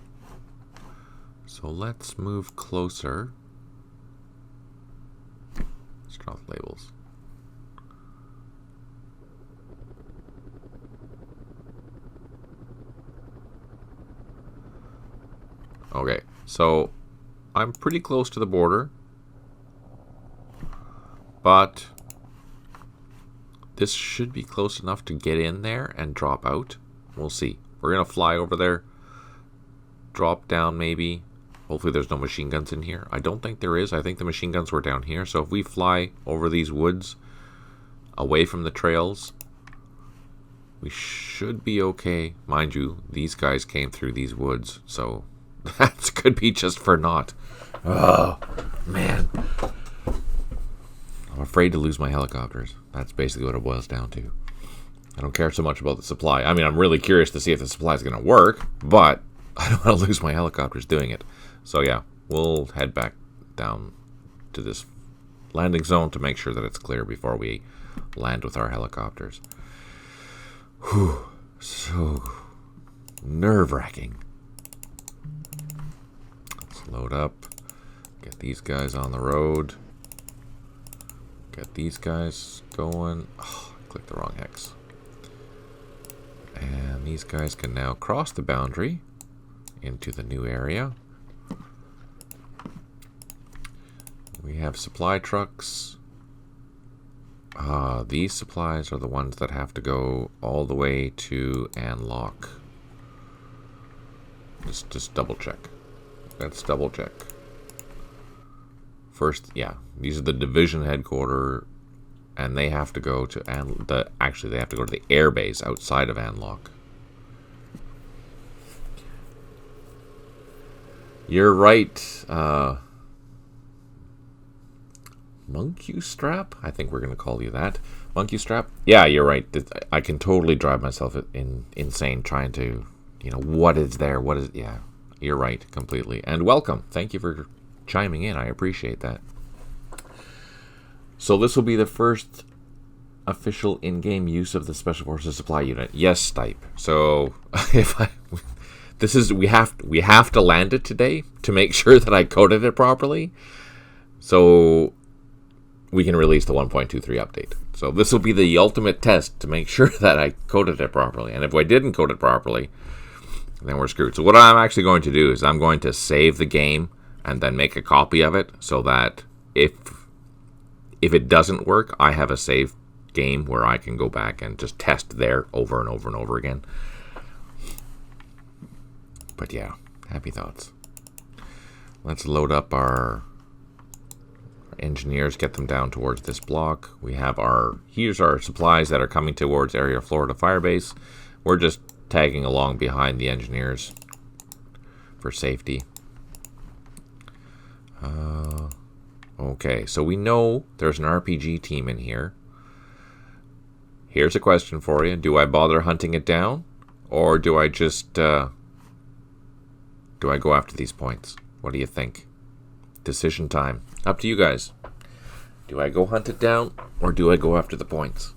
A: So let's move closer. Let's drop labels. Okay, so I'm pretty close to the border, but this should be close enough to get in there and drop out. We'll see. We're going to fly over there, drop down maybe. Hopefully there's no machine guns in here. I don't think there is. I think the machine guns were down here. So if we fly over these woods, away from the trails, we should be okay. Mind you, these guys came through these woods, so that could be just for naught. Oh, man. I'm afraid to lose my helicopters. That's basically what it boils down to. I don't care so much about the supply. I mean, I'm really curious to see if the supply is going to work, but I don't want to lose my helicopters doing it. So yeah, we'll head back down to this landing zone to make sure that it's clear before we land with our helicopters. Whew, so nerve-wracking. Let's load up, get these guys on the road, get these guys going. Oh, I clicked the wrong hex. And these guys can now cross the boundary into the new area. We have supply trucks. These supplies are the ones that have to go all the way to Anlock. Just double check. Let's double check. First, yeah, these are the division headquarters, and they have to go to actually they have to go to the air base outside of Anlock. You're right. Monkey Strap? I think we're going to call you that. Monkey Strap? Yeah, you're right. I can totally drive myself insane trying to, what is there? What is... Yeah, you're right, completely. And welcome. Thank you for chiming in. I appreciate that. So this will be the first official in-game use of the Special Forces Supply Unit. Yes, Stipe. So we have to land it today to make sure that I coded it properly. So we can release the 1.23 update. So this will be the ultimate test to make sure that I coded it properly. And if I didn't code it properly, then we're screwed. So what I'm actually going to do is I'm going to save the game and then make a copy of it so that if it doesn't work, I have a save game where I can go back and just test there over and over and over again. But yeah, happy thoughts. Let's load up our engineers, get them down towards this block. We have here's our supplies that are coming towards Area Florida Firebase. We're just tagging along behind the engineers for safety. Okay, so we know there's an RPG team in here. Here's a question for you. Do I bother hunting it down? Or do I just do I go after these points? What do you think? Decision time. Up to you guys. Do I go hunt it down, or do I go after the points?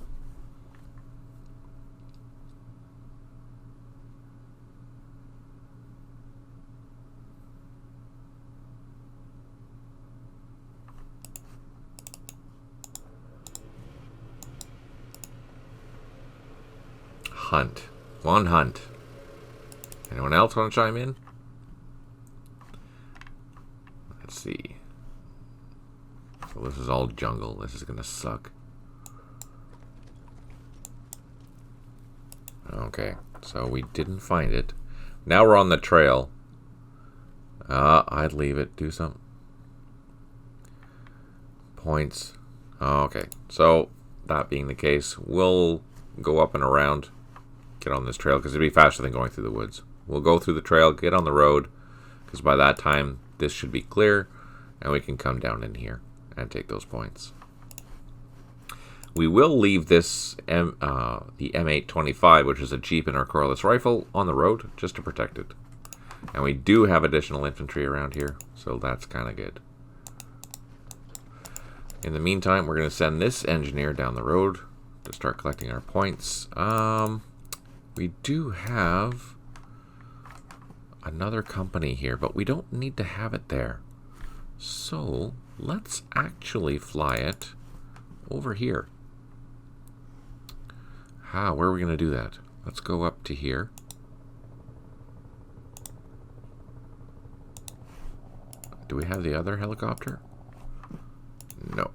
A: Hunt. One hunt. Anyone else want to chime in? Let's see. So this is all jungle. This is gonna suck. Okay, so we didn't find it. Now we're on the trail. I'd leave it. Do something. Points. Okay, so that being the case, we'll go up and around. Get on this trail because it'd be faster than going through the woods. We'll go through the trail, get on the road, because by that time this should be clear, and we can come down in here and take those points. We will leave this the M825, which is a Jeep and our cordless rifle, on the road just to protect it. And we do have additional infantry around here, so that's kind of good. In the meantime, we're going to send this engineer down the road to start collecting our points. We do have another company here, but we don't need to have it there. So let's actually fly it over here. Where are we going to do that? Let's go up to here. Do we have the other helicopter? No.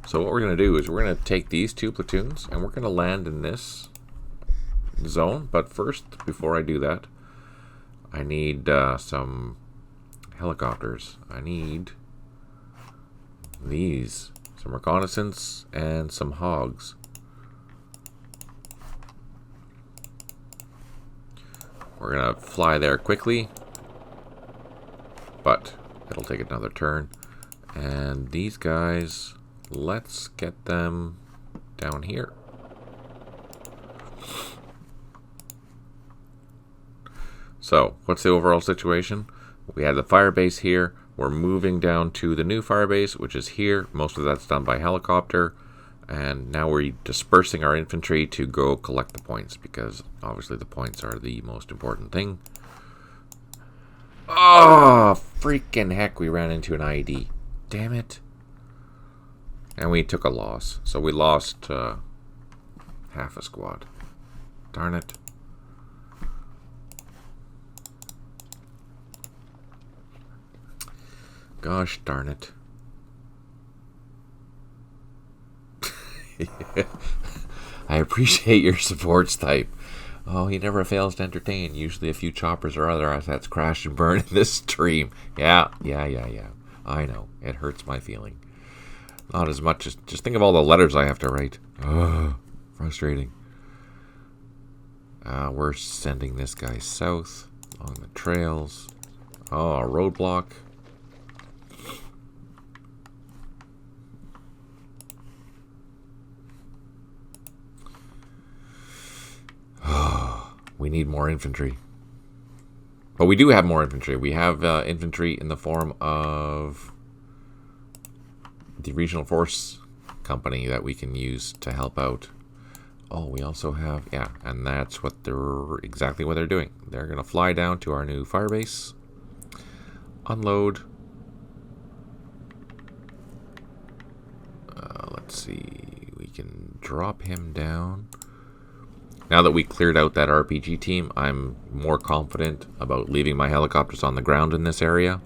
A: So what we're going to do is we're going to take these two platoons and we're going to land in this zone. But first, before I do that, I need some helicopters. I need these. Some reconnaissance and some hogs. We're going to fly there quickly. But it'll take another turn. And these guys... let's get them down here. So, what's the overall situation? We had the fire base here. We're moving down to the new fire base, which is here. Most of that's done by helicopter. And now we're dispersing our infantry to go collect the points, because obviously the points are the most important thing. Oh, freaking heck, we ran into an IED. Damn it. And we took a loss. So we lost half a squad. Darn it. Gosh darn it. I appreciate your supports type. Oh, he never fails to entertain. Usually a few choppers or other assets crash and burn in this stream. Yeah. I know. It hurts my feeling. Not as much as... just think of all the letters I have to write. Ugh, frustrating. We're sending this guy south along the trails. Oh, a roadblock. We need more infantry. But we do have more infantry. We have infantry in the form of the regional force company that we can use to help out. Oh, we also have, yeah, and that's what they're, exactly what they're doing. They're going to fly down to our new firebase, unload. Let's see, we can drop him down. Now that we cleared out that RPG team, I'm more confident about leaving my helicopters on the ground in this area.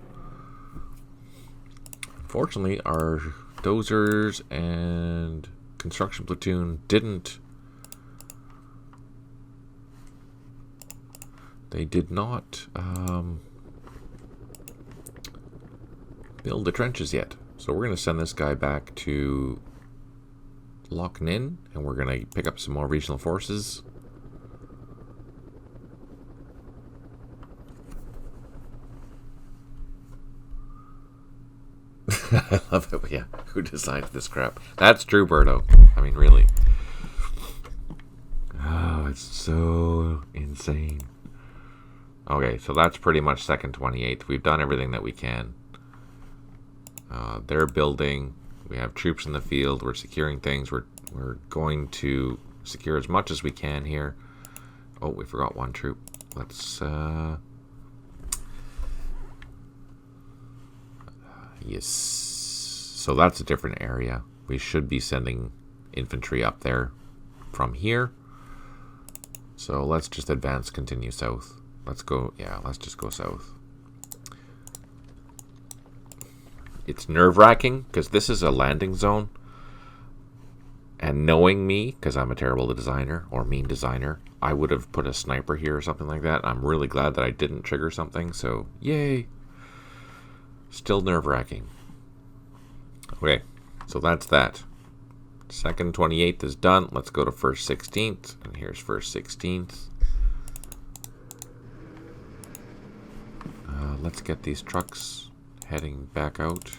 A: Unfortunately, our dozers and construction platoon didn't. They did not build the trenches yet. So we're going to send this guy back to Loch Ninh, and we're going to pick up some more regional forces. I love it. Yeah, who designed this crap? That's true, Berto. I mean, really. Oh, it's so insane. Okay, so that's pretty much second 28th. We've done everything that we can. They're building. We have troops in the field. We're securing things. We're going to secure as much as we can here. Oh, we forgot one troop. Let's yes. So that's a different area. We should be sending infantry up there from here. So let's just advance, continue south. Let's go, yeah, let's just go south. It's nerve-wracking because this is a landing zone. And knowing me, because I'm a terrible designer or mean designer, I would have put a sniper here or something like that. I'm really glad that I didn't trigger something, so yay. Still nerve-wracking. Okay, so that's that. Second 28th is done. Let's go to 1st 16th, and here's 1st 16th. Let's get these trucks heading back out.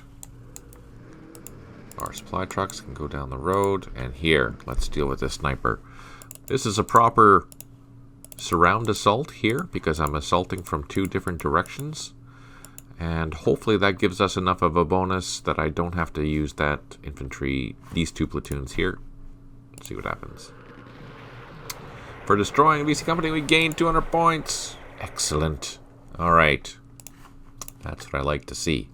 A: Our supply trucks can go down the road, and here, let's deal with this sniper. This is a proper surround assault here because I'm assaulting from 2 different directions, and hopefully that gives us enough of a bonus that I don't have to use that infantry, these 2 platoons here. Let's see what happens. For destroying a VC company, we gained 200 points. Excellent. All right. That's what I like to see.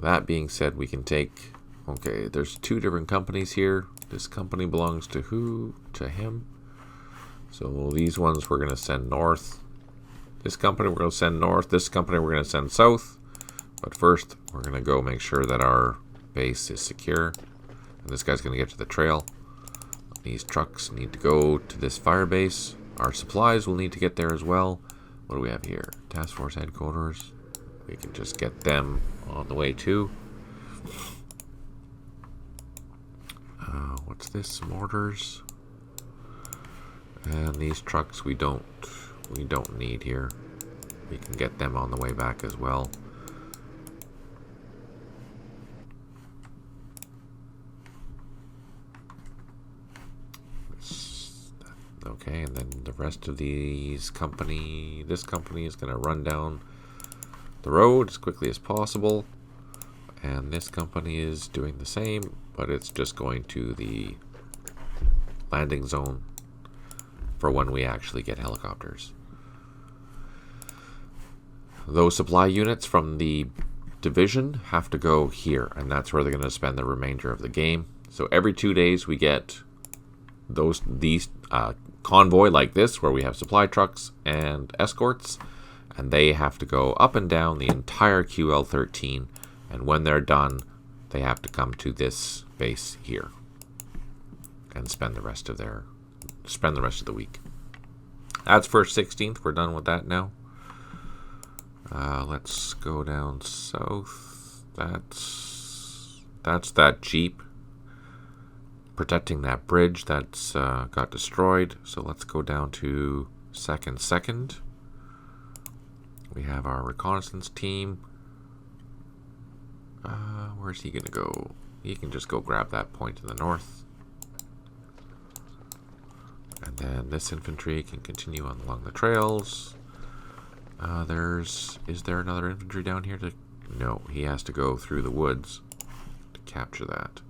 A: That being said, we can take... Okay, there's 2 different companies here. This company belongs to who? To him. So these ones we're going to send north. This company we're going to send north. This company we're going to send south. But first, we're going to go make sure that our base is secure. And this guy's going to get to the trail. These trucks need to go to this fire base. Our supplies will need to get there as well. What do we have here? Task Force Headquarters. We can just get them on the way too. What's this? Mortars. And these trucks we don't need here. We can get them on the way back as well. Okay, and then the rest of this company is going to run down the road as quickly as possible. And this company is doing the same, but it's just going to the landing zone for when we actually get helicopters. Those supply units from the division have to go here, and that's where they're going to spend the remainder of the game. So every 2 days we get these convoy like this, where we have supply trucks and escorts, and they have to go up and down the entire QL13, and when they're done, they have to come to this base here and spend the rest of the week. That's 1st 16th. We're done with that now. Let's go down south. That's that Jeep protecting that bridge that's got destroyed. So let's go down to 2nd. We have our reconnaissance team. Where's he going to go? He can just go grab that point in the north. And then this infantry can continue on along the trails. Is there another infantry down here? No, he has to go through the woods to capture that.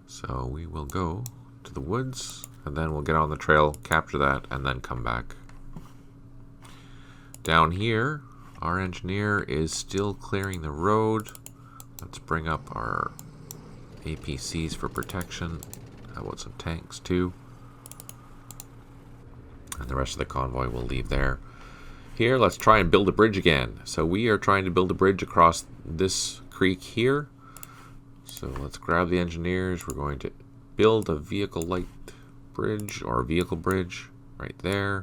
A: So we will go to the woods, and then we'll get on the trail, capture that, and then come back. Down here, our engineer is still clearing the road. Let's bring up our APCs for protection. How about some tanks too? And the rest of the convoy will leave there. Here, let's try and build a bridge again. So we are trying to build a bridge across this creek here. So let's grab the engineers. We're going to build a vehicle light bridge, or a vehicle bridge right there.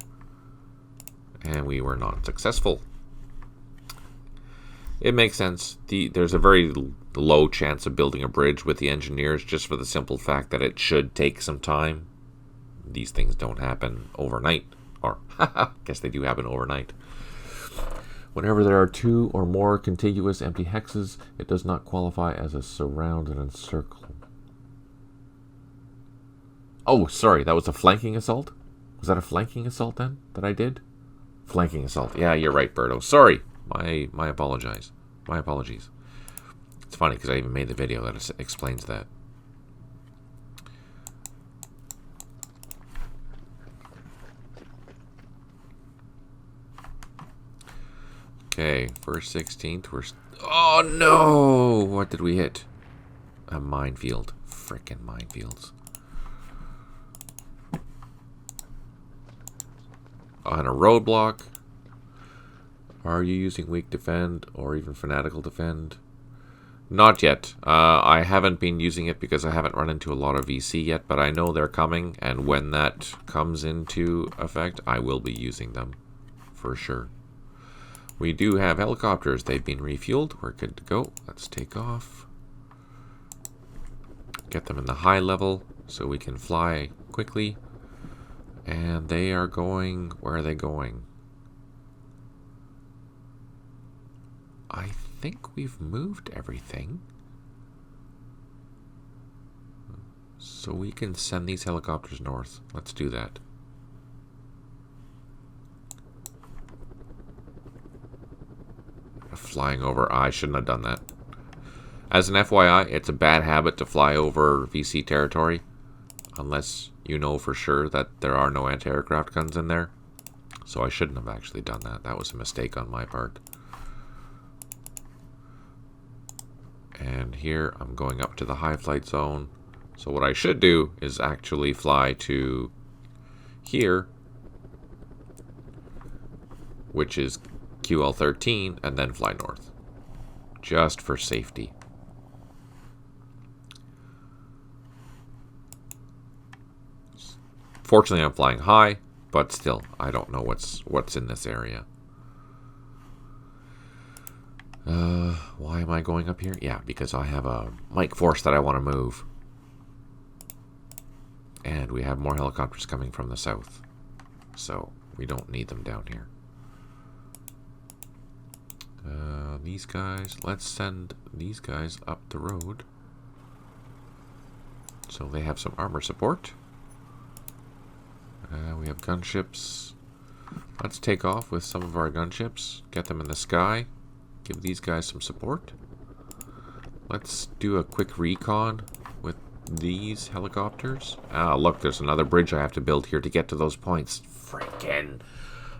A: And we were not successful. It makes sense. There's a very low chance of building a bridge with the engineers, just for the simple fact that it should take some time. These things don't happen overnight. Or, I guess they do happen overnight. Whenever there are 2 or more contiguous empty hexes, it does not qualify as a surround and encircle. Oh, sorry, that was a flanking assault? Was that a flanking assault then that I did? Flanking assault. Yeah, you're right, Berto. Sorry. My apologies. My apologies. It's funny because I even made the video that explains that. Okay, first 16th. Oh no! What did we hit? A minefield. Frickin' minefields. On a roadblock. Are you using weak defend or even fanatical defend? Not yet. I haven't been using it because I haven't run into a lot of VC yet, but I know they're coming, and when that comes into effect, I will be using them for sure. We do have helicopters. They've been refueled. We're good to go. Let's take off. Get them in the high level so we can fly quickly. And they are going... Where are they going? I think we've moved everything. So we can send these helicopters north. Let's do that. Flying over... I shouldn't have done that. As an FYI, it's a bad habit to fly over VC territory. Unless you know for sure that there are no anti-aircraft guns in there. So I shouldn't have actually done that. That was a mistake on my part. And here I'm going up to the high flight zone. So what I should do is actually fly to here, which is QL13, and then fly north. Just for safety. Fortunately, I'm flying high, but still, I don't know what's in this area. Why am I going up here? Yeah, because I have a Mike force that I want to move. And we have more helicopters coming from the south. So, we don't need them down here. These guys, let's send these guys up the road. So they have some armor support. We have gunships. Let's take off with some of our gunships. Get them in the sky. Give these guys some support. Let's do a quick recon with these helicopters. Ah, look, there's another bridge I have to build here to get to those points. Freaking...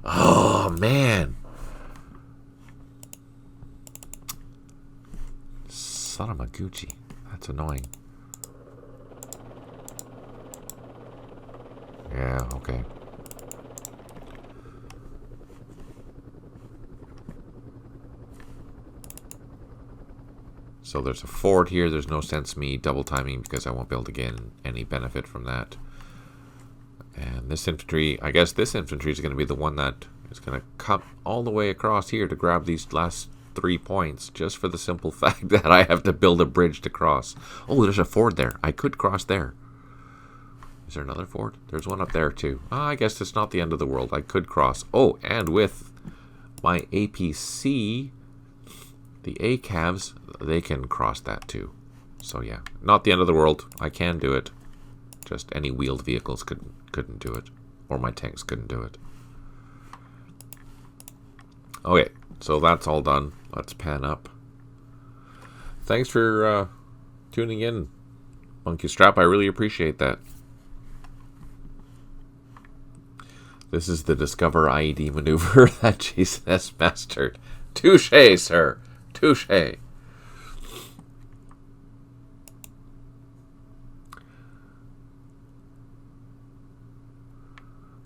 A: Oh, man. Son of a Gucci. That's annoying. Yeah, okay. So there's a ford here. There's no sense me double timing because I won't be able to get any benefit from that. And this infantry, I guess this infantry is going to be the one that is going to come all the way across here to grab these last 3 points just for the simple fact that I have to build a bridge to cross. Oh, there's a ford there. I could cross there. Is there another ford? There's one up there too. I guess it's not the end of the world. I could cross. Oh, and with my APC, the ACAVs, they can cross that too. So yeah, not the end of the world. I can do it. Just any wheeled vehicles couldn't do it. Or my tanks couldn't do it. Okay, so that's all done. Let's pan up. Thanks for tuning in, Monkey Strap. I really appreciate that. This is the Discover IED maneuver that Jason has mastered. Touché, sir. Touché.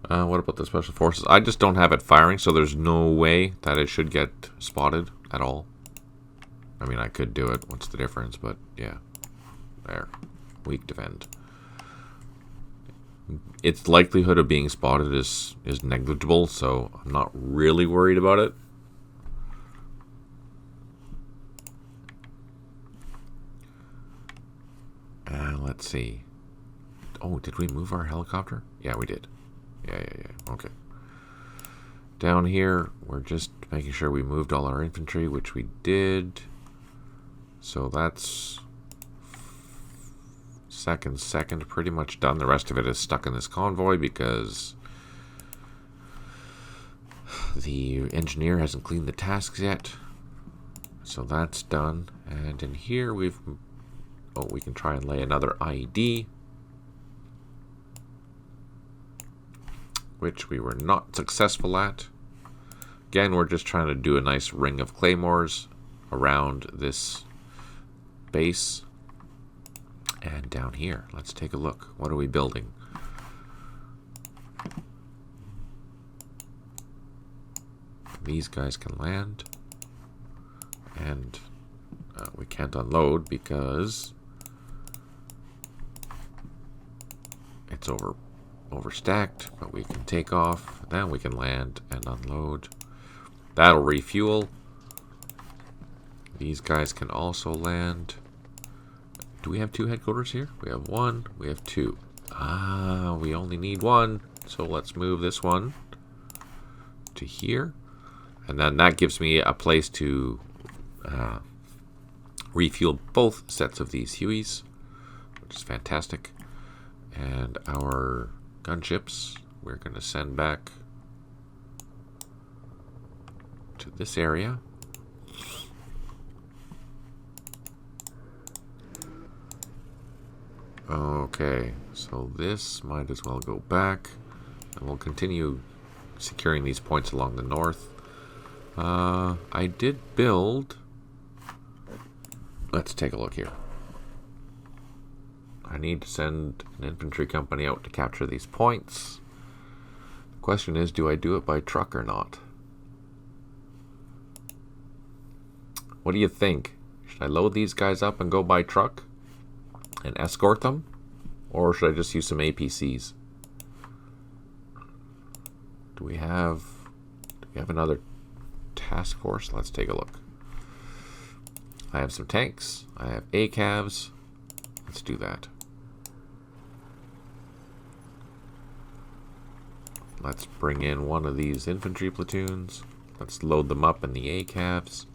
A: What about the special forces? I just don't have it firing, so there's no way that it should get spotted at all. I mean, I could do it. What's the difference? But yeah. There. Weak defend. Its likelihood of being spotted is negligible, so I'm not really worried about it. Let's see. Oh, did we move our helicopter? Yeah, we did. Yeah. Okay. Down here, we're just making sure we moved all our infantry, which we did. So that's second pretty much done. The rest of it is stuck in this convoy because The engineer hasn't cleaned the tasks yet, so that's done. And in here we can try and lay another IED, which we were not successful at. Again, we're just trying to do a nice ring of claymores around this base. And down here, let's take a look. What are we building? These guys can land. And we can't unload because it's overstacked, but we can take off. Then we can land and unload. That'll refuel. These guys can also land. Do we have two headquarters here? We have one, we have two. Ah, we only need one. So let's move this one to here. And then that gives me a place to refuel both sets of these Hueys, which is fantastic. And our gunships, we're going to send back to this area. Okay, so this might as well go back, and we'll continue securing these points along the north. I did build... Let's take a look here. I need to send an infantry company out to capture these points. The question is, do I do it by truck or not? What do you think? Should I load these guys up and go by truck and escort them? Or should I just use some APCs? Do we have another task force? Let's take a look. I have some tanks. I have ACAVs. Let's do that. Let's bring in one of these infantry platoons. Let's load them up in the ACAVs.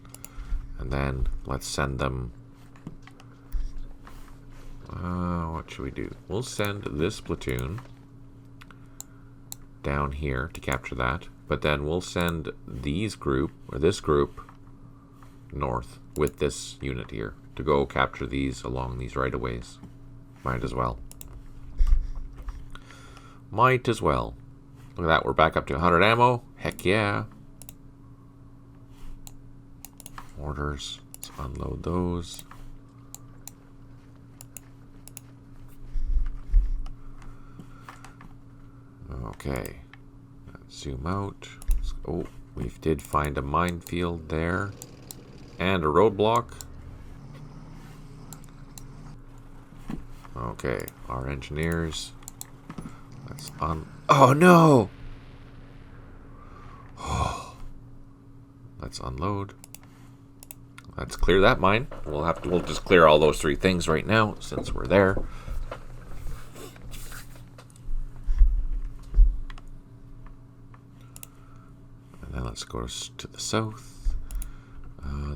A: And then let's send them... what should we do? We'll send this platoon down here to capture that. But then we'll send this group north with this unit here to go capture these along these right-of-ways. Might as well. Might as well. Look at that, we're back up to 100 ammo. Heck yeah. Orders. Let's unload those. Okay. Let's zoom out. Oh, we did find a minefield there. And a roadblock. Okay, our engineers. Let's oh no! Let's unload. Let's clear that mine. We'll just clear all those three things right now since we're there. And then let's go to the south.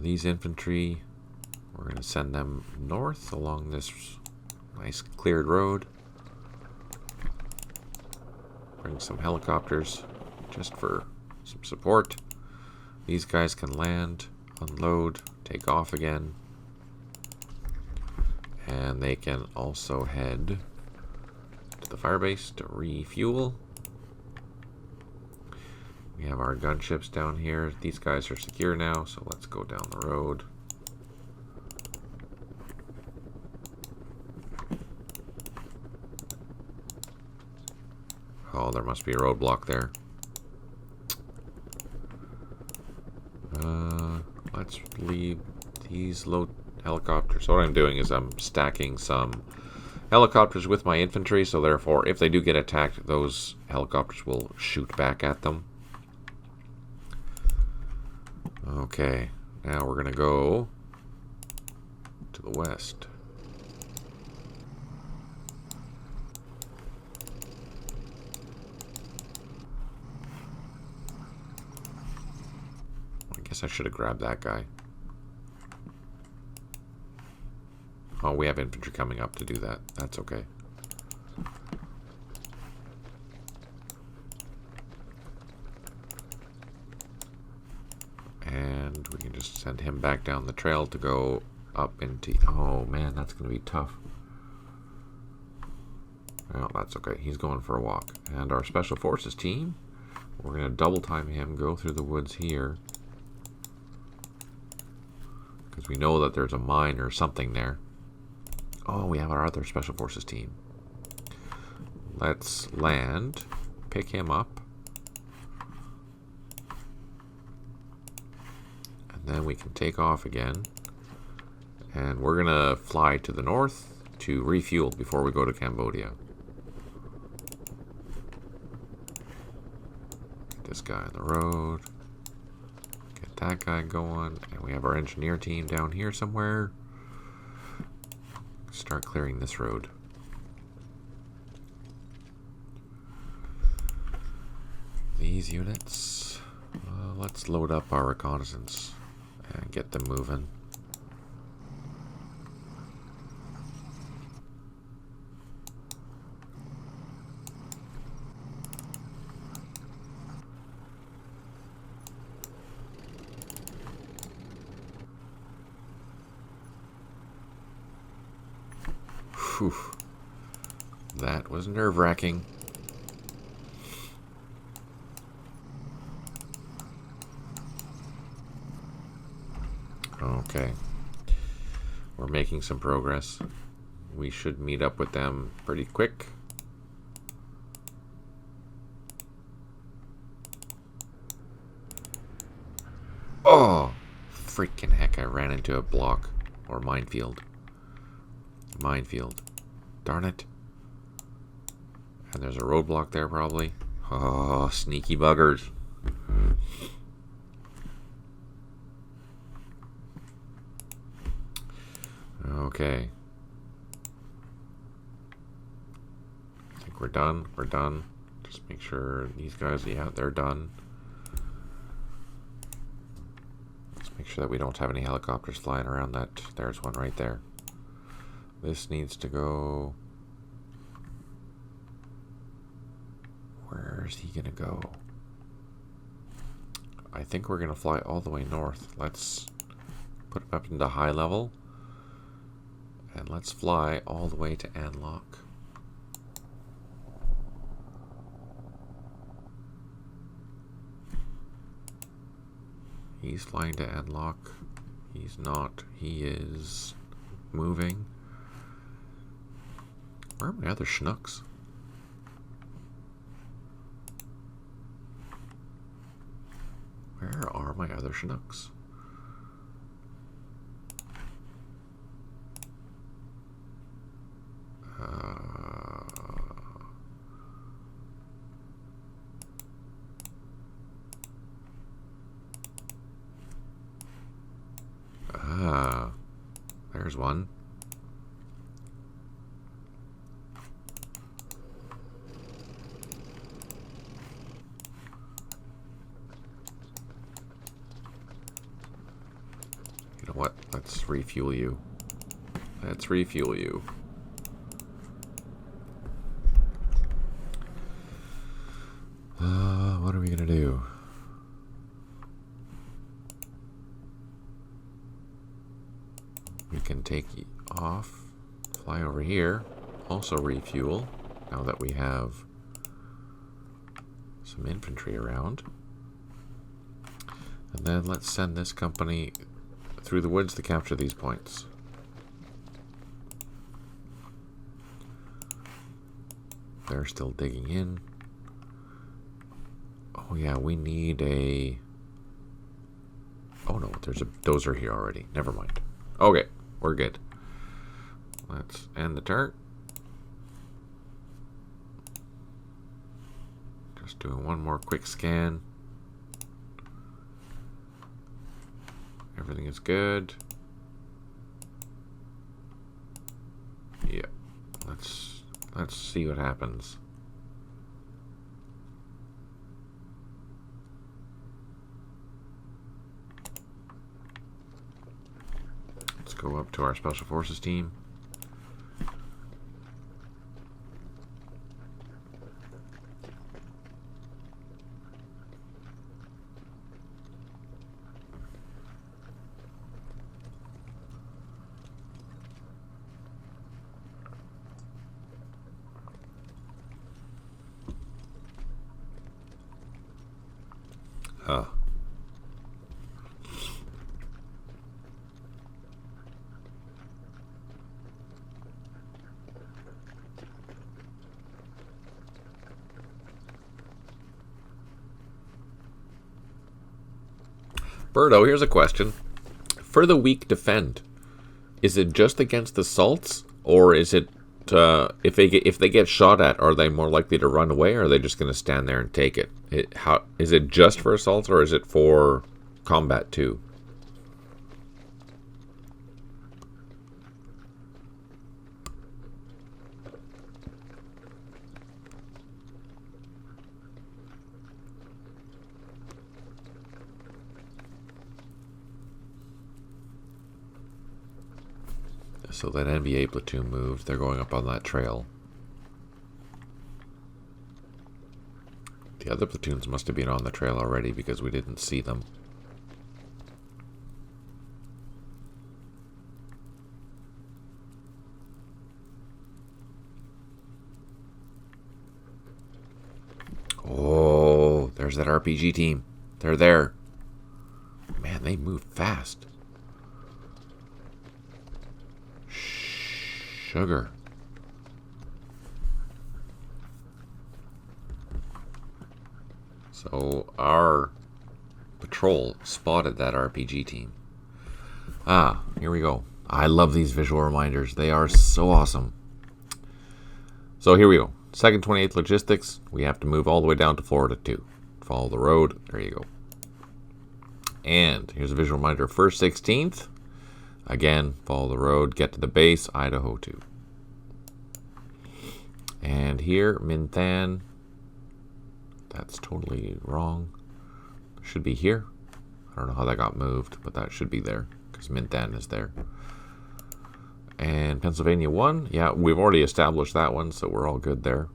A: These infantry, we're going to send them north along this nice cleared road. Bring some helicopters just for some support. These guys can land, unload, take off again. And they can also head to the firebase to refuel. We have our gunships down here. These guys are secure now, so let's go down the road. Oh, there must be a roadblock there. Let's leave these low helicopters. So what I'm doing is I'm stacking some helicopters with my infantry, so therefore if they do get attacked, those helicopters will shoot back at them. Okay, now we're gonna go to the west. I guess I should have grabbed that guy. Oh, we have infantry coming up to do that. That's okay. just send him back down the trail to go up into... Oh, man, that's going to be tough. Well, that's okay. He's going for a walk. And our Special Forces team, we're going to double time him, go through the woods here. Because we know that there's a mine or something there. Oh, we have our other Special Forces team. Let's land, pick him up. And then we can take off again. And we're going to fly to the north to refuel before we go to Cambodia. Get this guy on the road. Get that guy going. And we have our engineer team down here somewhere. Start clearing this road. These units. Let's load up our reconnaissance and get them moving. Whew. That was nerve-wracking. Okay. We're making some progress. We should meet up with them pretty quick. Oh! Freaking heck, I ran into a block. Or minefield. Minefield. Darn it. And there's a roadblock there probably. Oh, sneaky buggers. Okay. I think we're done. We're done. Just make sure these guys, yeah, they're done. Let's make sure that we don't have any helicopters flying around that. There's one right there. This needs to go... Where's he gonna go? I think we're gonna fly all the way north. Let's put it up into high level. And let's fly all the way to Anlock. He's flying to Anlock. He's not. He is moving. Where are my other Chinooks? Where are my other Chinooks? There's one. You know what? Let's refuel you. Let's refuel you. What are we gonna do? We can take off, fly over here, also refuel, now that we have some infantry around. And then let's send this company through the woods to capture these points. They're still digging in. Oh yeah, we need a... Oh no, there's a dozer here already. Never mind. Okay, we're good. Let's end the turn. Just doing one more quick scan. Everything is good. Yeah. Let's see what happens. Let's go up to our Special Forces team. Birdo, here's a question. For the weak defend, is it just against assaults, or is it if they get shot at, are they more likely to run away, or are they just going to stand there and take it? How is it just for assaults, or is it for combat too? So that NBA platoon moved. They're going up on that trail. The other platoons must have been on the trail already because we didn't see them. Oh, there's that RPG team. They're there. Man, they move fast. Sugar. So our patrol spotted that RPG team. Ah, here we go. I love these visual reminders. They are so awesome. So here we go. 2nd 28th Logistics. We have to move all the way down to Florida too. Follow the road. There you go. And here's a visual reminder. 1st 16th. Again, follow the road, get to the base, Idaho 2. And here, Minh Thanh. That's totally wrong. Should be here. I don't know how that got moved, but that should be there, because Minh Thanh is there. And Pennsylvania 1. Yeah, we've already established that one, so we're all good there.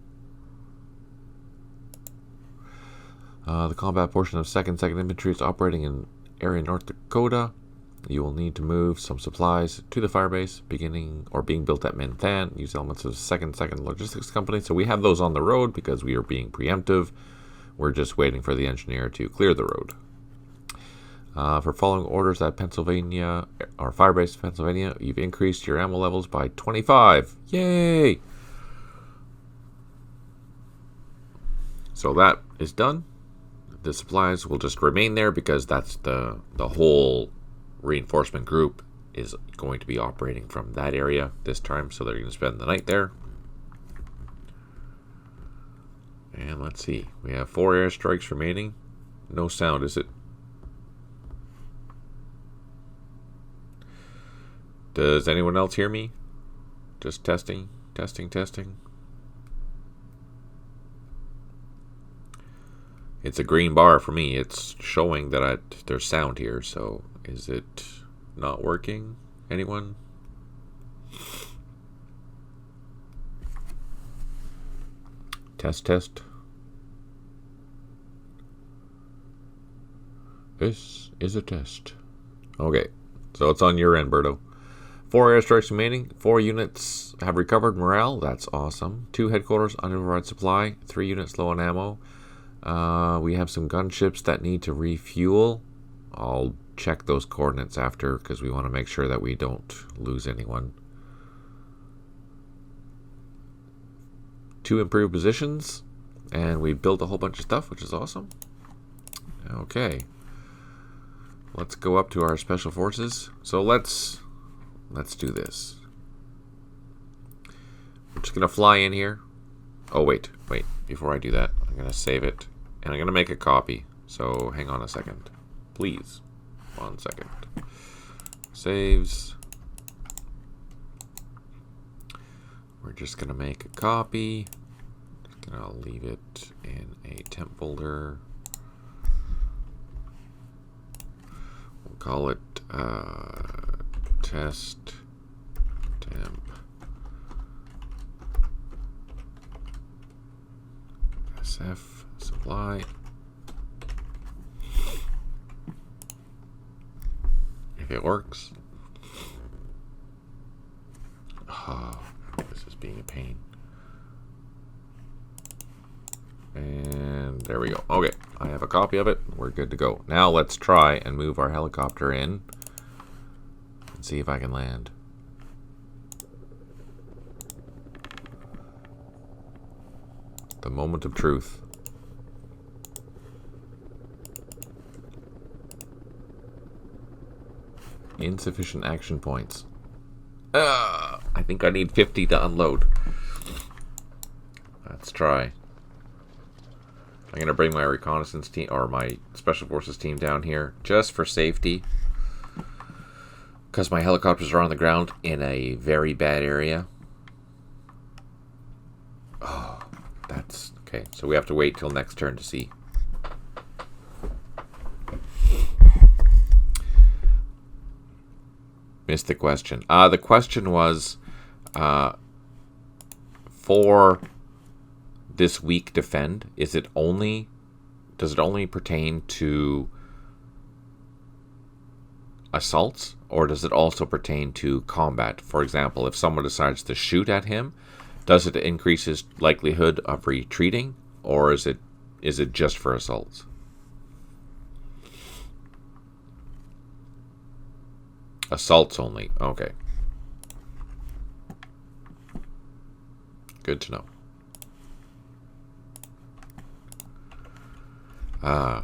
A: The combat portion of 2nd Infantry is operating in area North Dakota. You will need to move some supplies to the firebase, being built at Minh Thanh. Use elements of 2nd Logistics Company. So we have those on the road because we are being preemptive. We're just waiting for the engineer to clear the road. For following orders at Pennsylvania, or firebase Pennsylvania, you've increased your ammo levels by 25. Yay! So that is done. The supplies will just remain there because that's the whole reinforcement group is going to be operating from that area this time, so they're going to spend the night there. And let's see, we have 4 airstrikes remaining. No sound, is it? Does anyone else hear me? Just testing. It's a green bar for me. It's showing that there's sound here, so is it not working? Anyone? Test. This is a test. Okay, so it's on your end, Birdo. 4 airstrikes remaining. 4 units have recovered morale. That's awesome. 2 headquarters, unoverride supply. 3 units low on ammo. We have some gunships that need to refuel. I'll check those coordinates after because we want to make sure that we don't lose anyone. 2 improved positions, and we built a whole bunch of stuff, which is awesome. Okay, let's go up to our special forces. So let's do this. I'm just gonna fly in here. Oh wait, before I do that, I'm gonna save it and I'm gonna make a copy. So hang on a second, please. 1 second. Saves. We're just gonna make a copy. Just gonna leave it in a temp folder. We'll call it test temp SF supply. If it works. Oh, this is being a pain. And there we go. Okay, I have a copy of it. We're good to go. Now let's try and move our helicopter in and see if I can land. The moment of truth. Insufficient action points. I think I need 50 to unload. Let's try. I'm going to bring my reconnaissance team, or my special forces team down here, just for safety. Because my helicopters are on the ground in a very bad area. Oh, that's... Okay, so we have to wait till next turn to see. Missed the question. The question was, for this week defend, does it only pertain to assaults, or does it also pertain to combat? For example, if someone decides to shoot at him, does it increase his likelihood of retreating, or is it just for assaults? Assaults only. Okay. Good to know.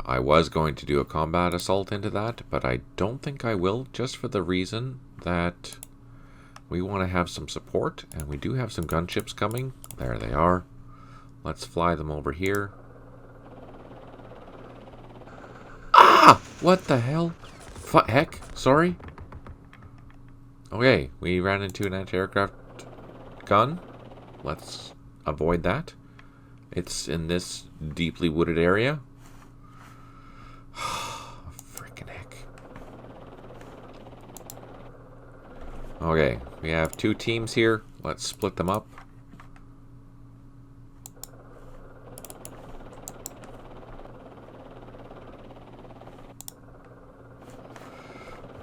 A: I was going to do a combat assault into that, but I don't think I will, just for the reason that we want to have some support, and we do have some gunships coming. There they are. Let's fly them over here. Ah! What the hell? Heck, sorry. Okay, we ran into an anti-aircraft gun. Let's avoid that. It's in this deeply wooded area. Freaking heck. Okay, we have two teams here. Let's split them up.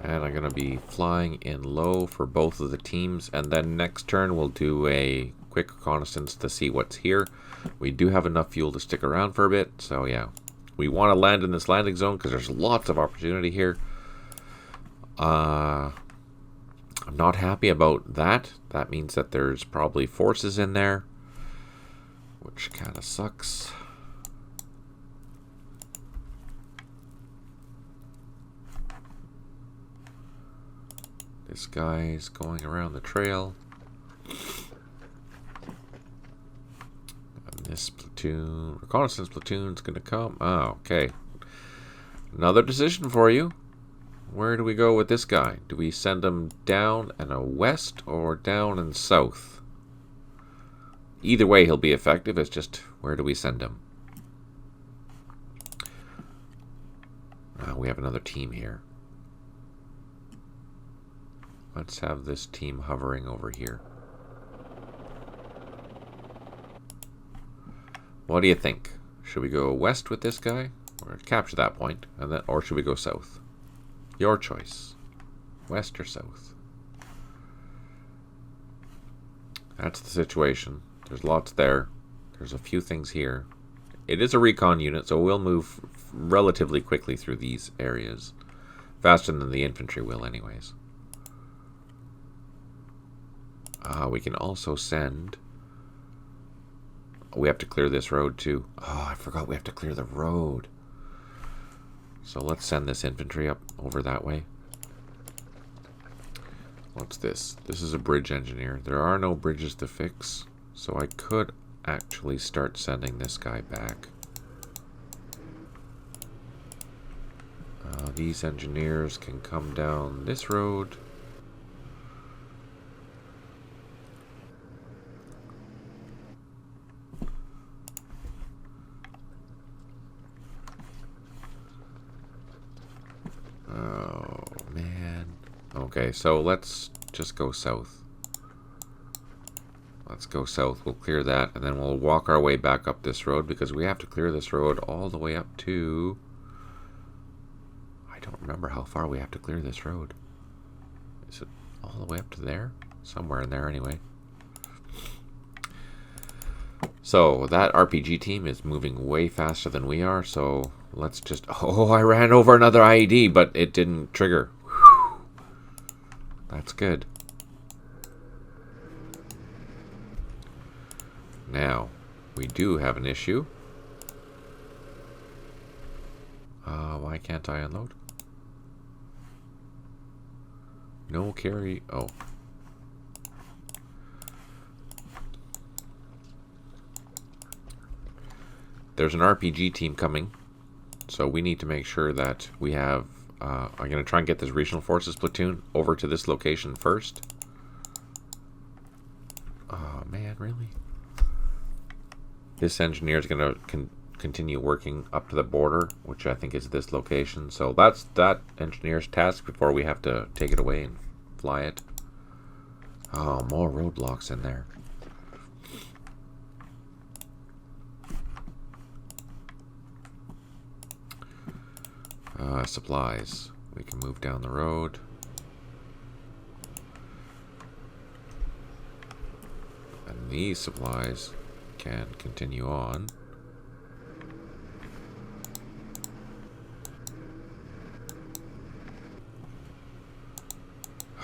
A: And I'm going to be flying in low for both of the teams. And then next turn we'll do a quick reconnaissance to see what's here. We do have enough fuel to stick around for a bit. So yeah, we want to land in this landing zone because there's lots of opportunity here. I'm not happy about that. That means that there's probably forces in there, which kind of sucks. This guy's going around the trail. And this platoon, reconnaissance platoon's gonna come. Oh, okay. Another decision for you. Where do we go with this guy? Do we send him down and a west or down and south? Either way he'll be effective. It's just, where do we send him? We have another team here. Let's have this team hovering over here. What do you think? Should we go west with this guy, or capture that point, and then, or should we go south? Your choice. West or south? That's the situation. There's lots there. There's a few things here. It is a recon unit, so we'll move relatively quickly through these areas. Faster than the infantry will, anyways. We can also send... We have to clear this road too. Oh, I forgot we have to clear the road. So let's send this infantry up over that way. What's this? This is a bridge engineer. There are no bridges to fix, so I could actually start sending this guy back. These engineers can come down this road. Oh, man. Okay, so let's just go south. Let's go south. We'll clear that, and then we'll walk our way back up this road, because we have to clear this road all the way up to... I don't remember how far we have to clear this road. Is it all the way up to there? Somewhere in there, anyway. So, that RPG team is moving way faster than we are, so let's just... Oh, I ran over another IED, but it didn't trigger. Whew. That's good. Now, we do have an issue. Why can't I unload? No carry. Oh. There's an RPG team coming, so we need to make sure that we have... I'm going to try and get this regional forces platoon over to this location first. Oh, man, really? This engineer is going to continue working up to the border, which I think is this location. So that's that engineer's task before we have to take it away and fly it. Oh, more roadblocks in there. Supplies. We can move down the road. And these supplies can continue on.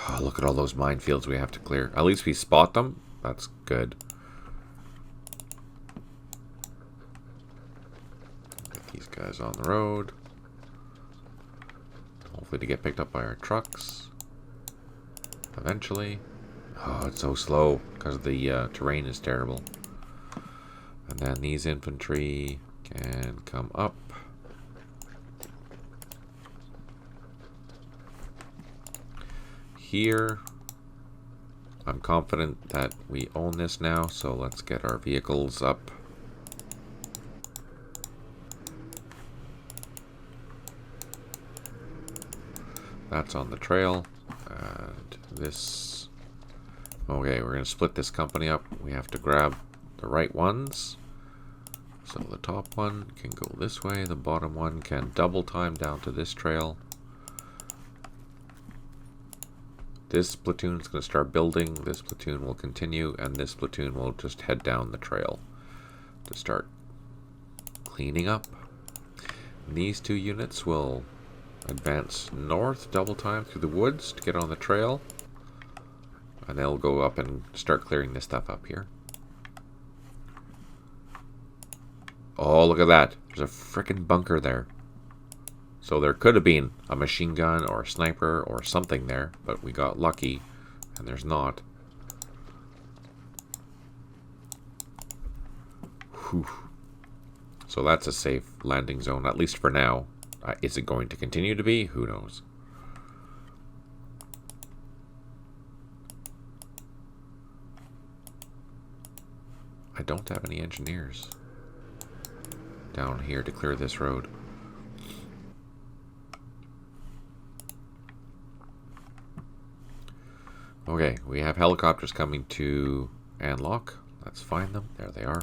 A: Oh, look at all those minefields we have to clear. At least we spot them. That's good. Get these guys on the road. Hopefully to get picked up by our trucks. Eventually. Oh, it's so slow because the terrain is terrible. And then these infantry can come up. Here. I'm confident that we own this now, so let's get our vehicles up. That's on the trail. And this... Okay, we're going to split this company up. We have to grab the right ones. So the top one can go this way. The bottom one can double time down to this trail. This platoon is going to start building. This platoon will continue. And this platoon will just head down the trail to start cleaning up. And these two units will advance north, double time through the woods to get on the trail. And they'll go up and start clearing this stuff up here. Oh, look at that. There's a frickin' bunker there. So there could have been a machine gun or a sniper or something there, but we got lucky, and there's not. Whew. So that's a safe landing zone, at least for now. Is it going to continue to be? Who knows? I don't have any engineers down here to clear this road. Okay, we have helicopters coming to Anlock. Let's find them. There they are.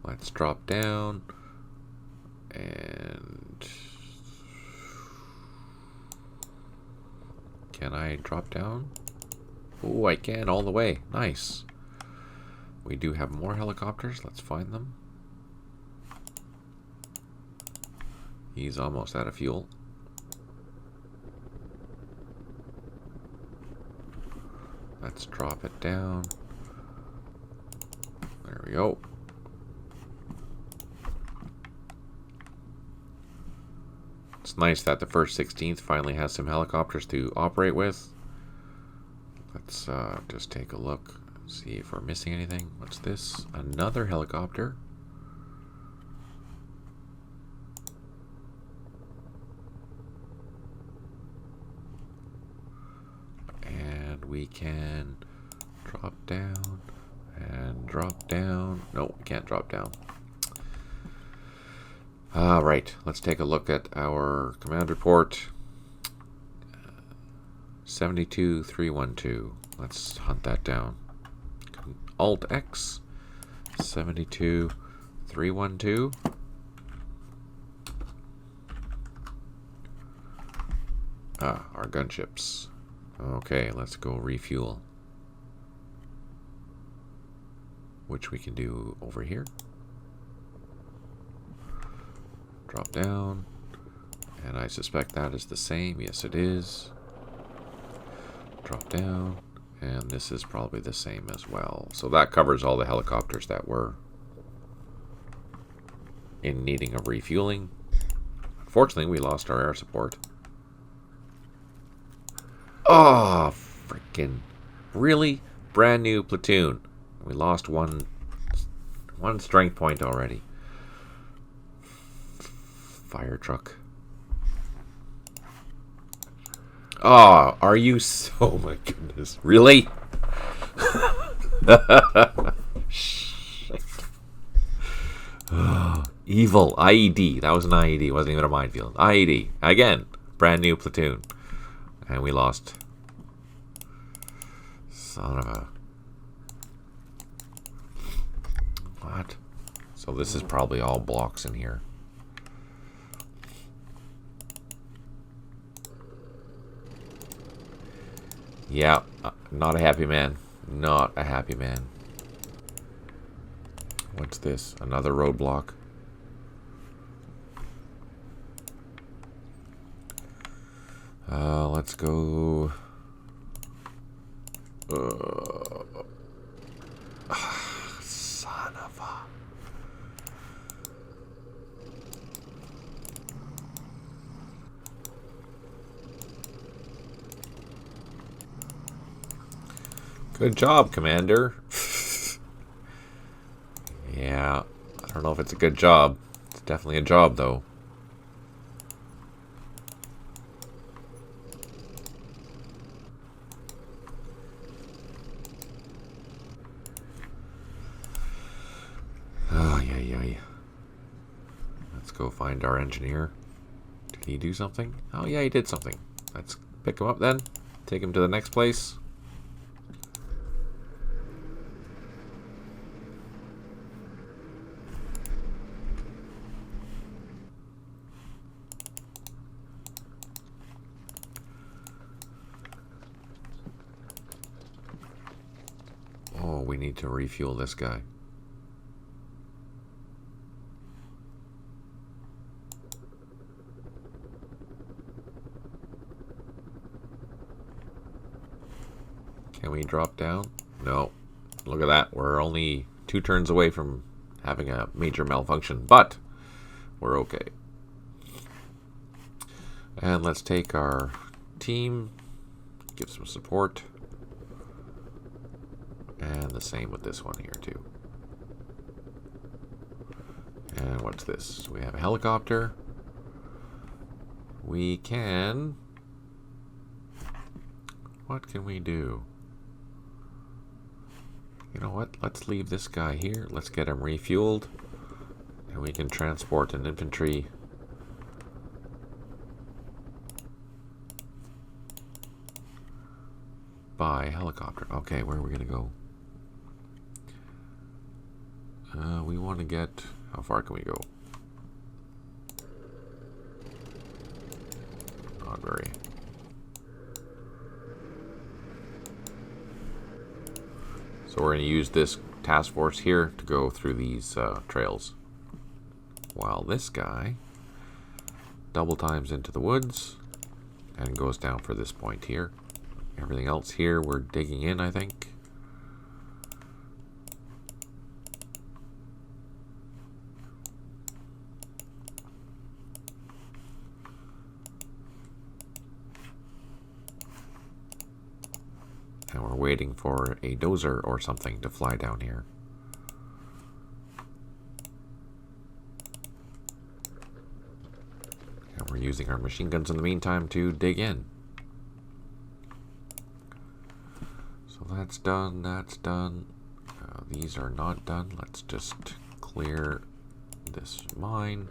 A: Let's drop down. And... Can I drop down? Oh, I can all the way. Nice. We do have more helicopters. Let's find them. He's almost out of fuel. Let's drop it down. There we go. It's nice that the 1st 16th finally has some helicopters to operate with. Let's just take a look, see if we're missing anything. What's this? Another helicopter. And we can drop down and drop down. No, we can't drop down. Right, let's take a look at our command report. 72312. Let's hunt that down. Alt X 72312. Our gunships. Okay, let's go refuel. Which we can do over here. Drop down. And I suspect that is the same. Yes, it is. Drop down. And this is probably the same as well. So that covers all the helicopters that were. in needing of refueling. Unfortunately, we lost our air support. Oh, freaking. Really? Brand new platoon. We lost one strength point already. Fire truck. Oh, are you so... my goodness. Really? Shit. Oh, evil. IED. That was an IED. It wasn't even a minefield. IED. Again. Brand new platoon. And we lost. Son of a... What? So this is probably all blocks in here. Yeah, not a happy man. Not a happy man. What's this? Another roadblock. Let's go... son of a... Good job, Commander. Yeah, I don't know if it's a good job. It's definitely a job, though. Oh, yeah. Let's go find our engineer. Did he do something? Oh, yeah, he did something. Let's pick him up then. Take him to the next place. Oh, we need to refuel this guy. Can we drop down? No. Look at that. We're only 2 turns away from having a major malfunction, but we're okay. And let's take our team, give some support. And the same with this one here, too. And what's this? We have a helicopter. We can... What can we do? You know what? Let's leave this guy here. Let's get him refueled. And we can transport an infantry by helicopter. Okay, where are we going to go? We want to get... How far can we go? Not very. So we're going to use this task force here to go through these trails. While this guy double times into the woods and goes down for this point here. Everything else here we're digging in, I think. And we're waiting for a dozer or something to fly down here. And we're using our machine guns in the meantime to dig in. So that's done, that's done. These are not done. Let's just clear this mine.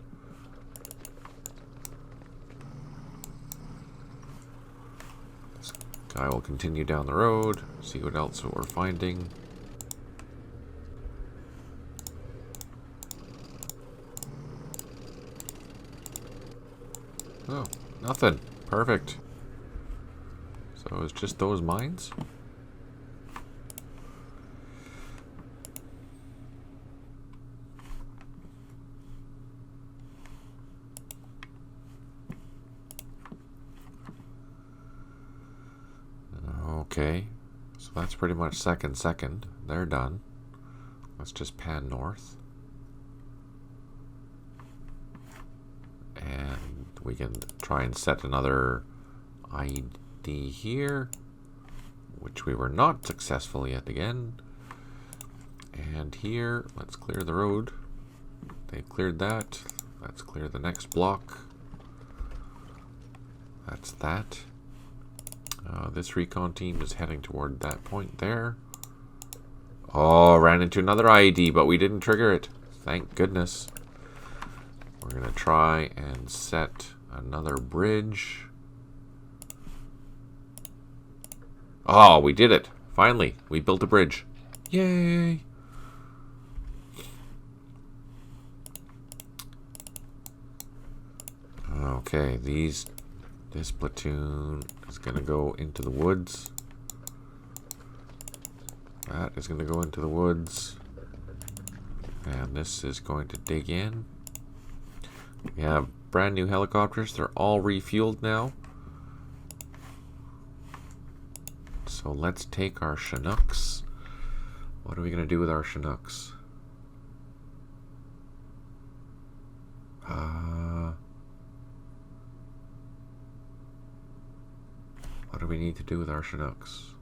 A: I will continue down the road, see what else we're finding. Oh, nothing. Perfect. So it's just those mines? Okay, so that's pretty much second. They're done. Let's just pan north. We can try and set another ID here, which we were not successful yet again. And here, let's clear the road. They've cleared that. Let's clear the next block. That's that. This recon team is heading toward that point there. Oh, ran into another IED, but we didn't trigger it. Thank goodness. We're going to try and set another bridge. Oh, we did it. Finally, we built a bridge. Yay! Okay, this platoon is going to go into the woods. That is going to go into the woods. And this is going to dig in. We have brand new helicopters. They're all refueled now. So let's take our Chinooks. What are we going to do with our Chinooks? What do we need to do with our Chinooks?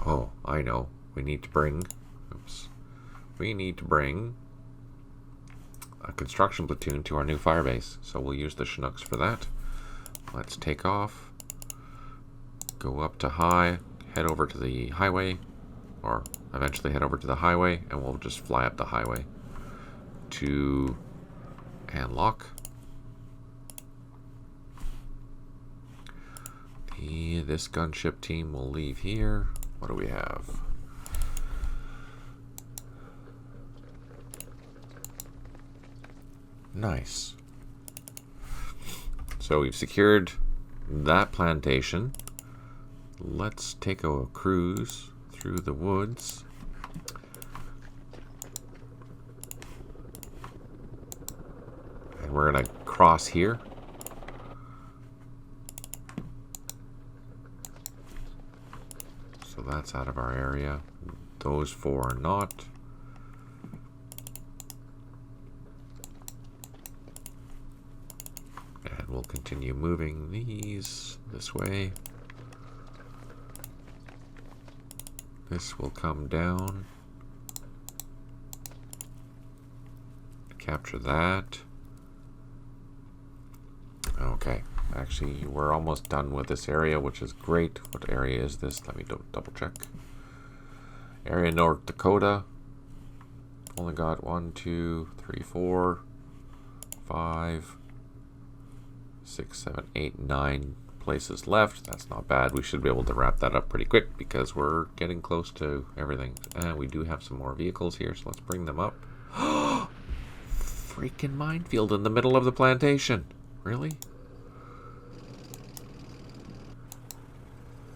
A: Oh, I know. We need to bring... Oops. We need to bring a construction platoon to our new firebase. So we'll use the Chinooks for that. Let's take off. Go up to high. Head over to the highway. Or eventually head over to the highway. And we'll just fly up the highway to lock. This gunship team will leave here. What do we have? Nice. So we've secured that plantation. Let's take a cruise through the woods. And we're going to cross here. So that's out of our area. Those four are not. And we'll continue moving these this way. This will come down. Capture that. Okay. Actually, we're almost done with this area, which is great. What area is this? Let me double check. Area North Dakota. Only got 1, 2, 3, 4, 5, 6, 7, 8, 9 places left. That's not bad. We should be able to wrap that up pretty quick because we're getting close to everything. And we do have some more vehicles here, so let's bring them up. Freaking minefield in the middle of the plantation. Really?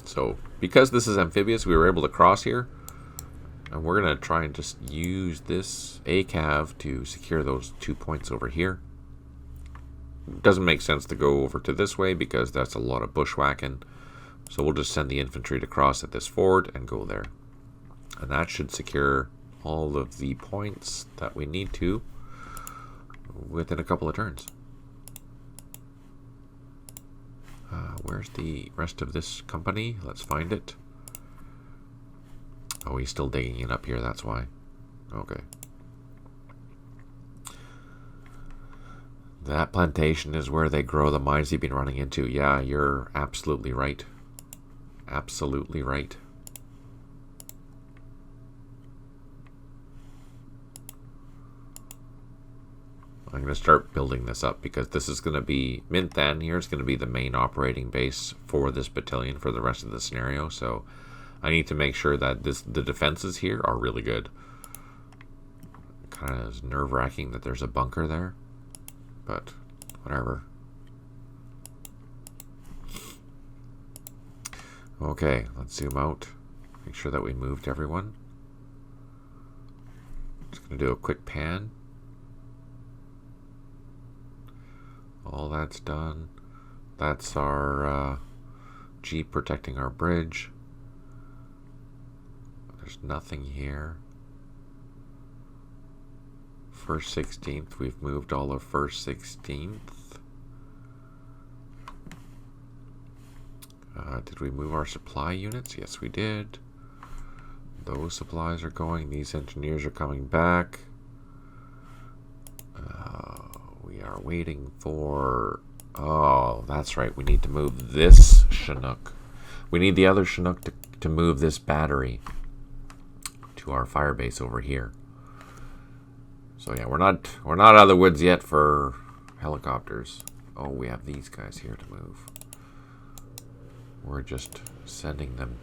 A: So, because this is amphibious, we were able to cross here. And we're going to try and just use this ACAV to secure those 2 points over here. It doesn't make sense to go over to this way because that's a lot of bushwhacking. So we'll just send the infantry to cross at this ford and go there. And that should secure all of the points that we need to within a couple of turns. Where's the rest of this company? Let's find it. Oh, he's still digging it up here, that's why. Okay. That plantation is where they grow the mines you've been running into. Yeah, you're absolutely right. Absolutely right. I'm going to start building this up because this is going to be, Minh Thanh here is going to be the main operating base for this battalion for the rest of the scenario. So I need to make sure that the defenses here are really good. Kind of nerve-wracking that there's a bunker there, but whatever. Okay, let's zoom out. Make sure that we moved everyone. Just going to do a quick pan. All that's done. That's our Jeep protecting our bridge. There's nothing here. 1st 16th, we've moved all of 1st 16th. Did we move our supply units? Yes, we did. Those supplies are going. These engineers are coming back. We are waiting for... Oh, that's right. We need to move this Chinook. We need the other Chinook to move this battery to our fire base over here. So yeah, we're not out of the woods yet for helicopters. Oh, we have these guys here to move. We're just sending them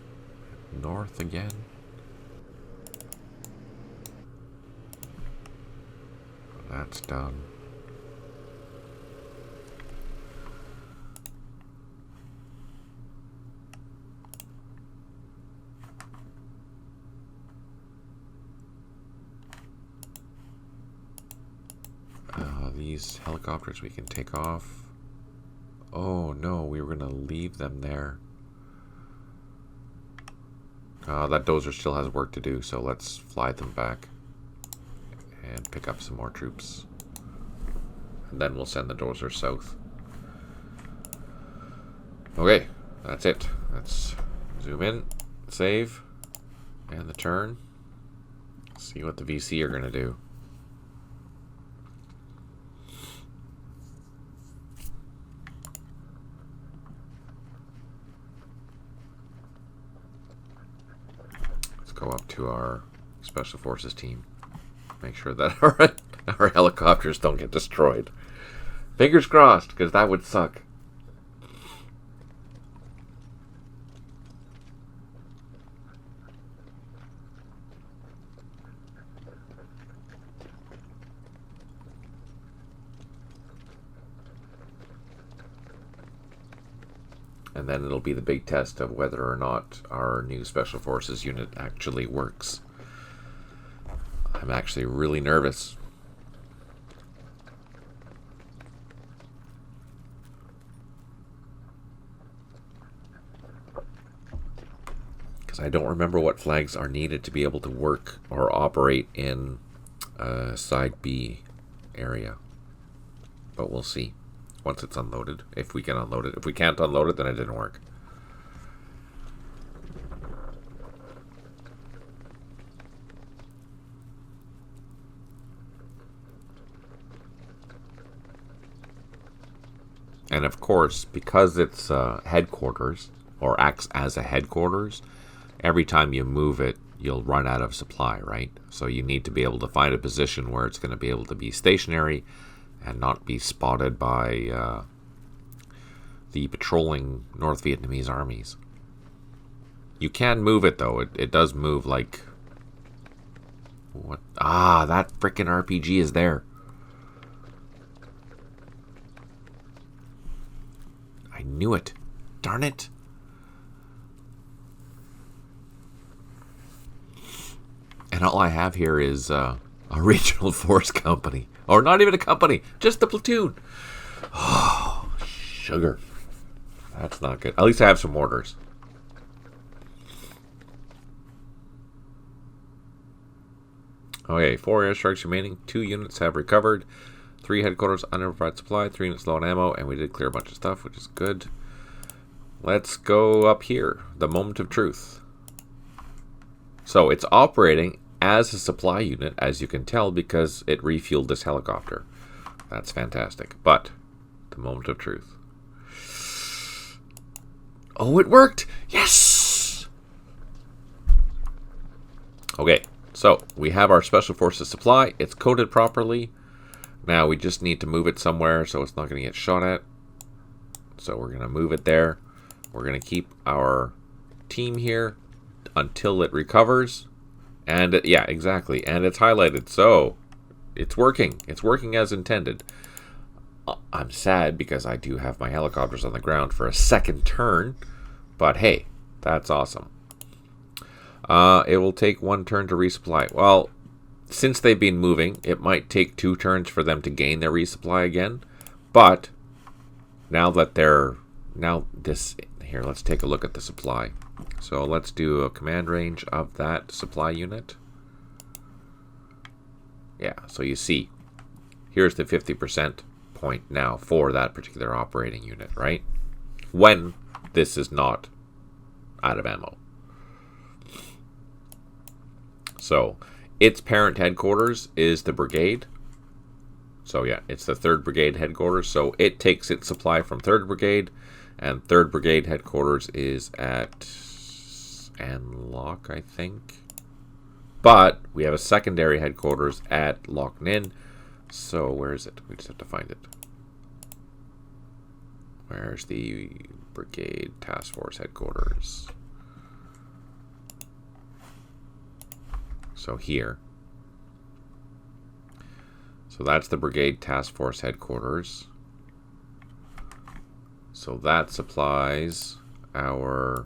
A: north again. That's done. These helicopters we can take off. Oh no, we were going to leave them there. That dozer still has work to do, so let's fly them back and pick up some more troops. And then we'll send the dozer south. Okay, that's it. Let's zoom in, save, and the turn. See what the VC are going to do. Go up to our Special Forces team. Make sure that our helicopters don't get destroyed. Fingers crossed, because that would suck. And then it'll be the big test of whether or not our new Special Forces unit actually works. I'm actually really nervous. Because I don't remember what flags are needed to be able to work or operate in Side B area. But we'll see. Once it's unloaded, if we can unload it. If we can't unload it, then it didn't work. And of course, because it's headquarters, or acts as a headquarters, every time you move it, you'll run out of supply, right? So you need to be able to find a position where it's going to be able to be stationary and not be spotted by the patrolling North Vietnamese armies. You can move it, though. It does move like... What? Ah, that frickin' RPG is there. I knew it. Darn it. And all I have here is a regional force company. Or not even a company, just a platoon. Oh, sugar. That's not good. At least I have some mortars. Okay, 4 airstrikes remaining. 2 units have recovered. 3 headquarters unidentified supply. 3 units low on ammo. And we did clear a bunch of stuff, which is good. Let's go up here. The moment of truth. So it's operating as a supply unit, as you can tell, because it refueled this helicopter. That's fantastic. But the moment of truth. Oh, it worked! Yes! Okay, so we have our Special Forces supply. It's coded properly. Now we just need to move it somewhere so it's not going to get shot at. So we're going to move it there. We're going to keep our team here until it recovers. And yeah, exactly. And it's highlighted. So it's working. It's working as intended. I'm sad because I do have my helicopters on the ground for a second turn. But hey, that's awesome. It will take 1 turn to resupply. Well, since they've been moving, it might take 2 turns for them to gain their resupply again. But now that they're... Now this here, let's take a look at the supply. So let's do a command range of that supply unit. Yeah, so you see, here's the 50% point now for that particular operating unit, right? When this is not out of ammo. So its parent headquarters is the brigade. So yeah, it's the 3rd Brigade headquarters. So it takes its supply from 3rd Brigade, and 3rd Brigade headquarters is at Anlock, I think. But we have a secondary headquarters at Loch Ninh. So where is it? We just have to find it. Where's the Brigade Task Force headquarters? So here. So that's the Brigade Task Force headquarters. So that supplies our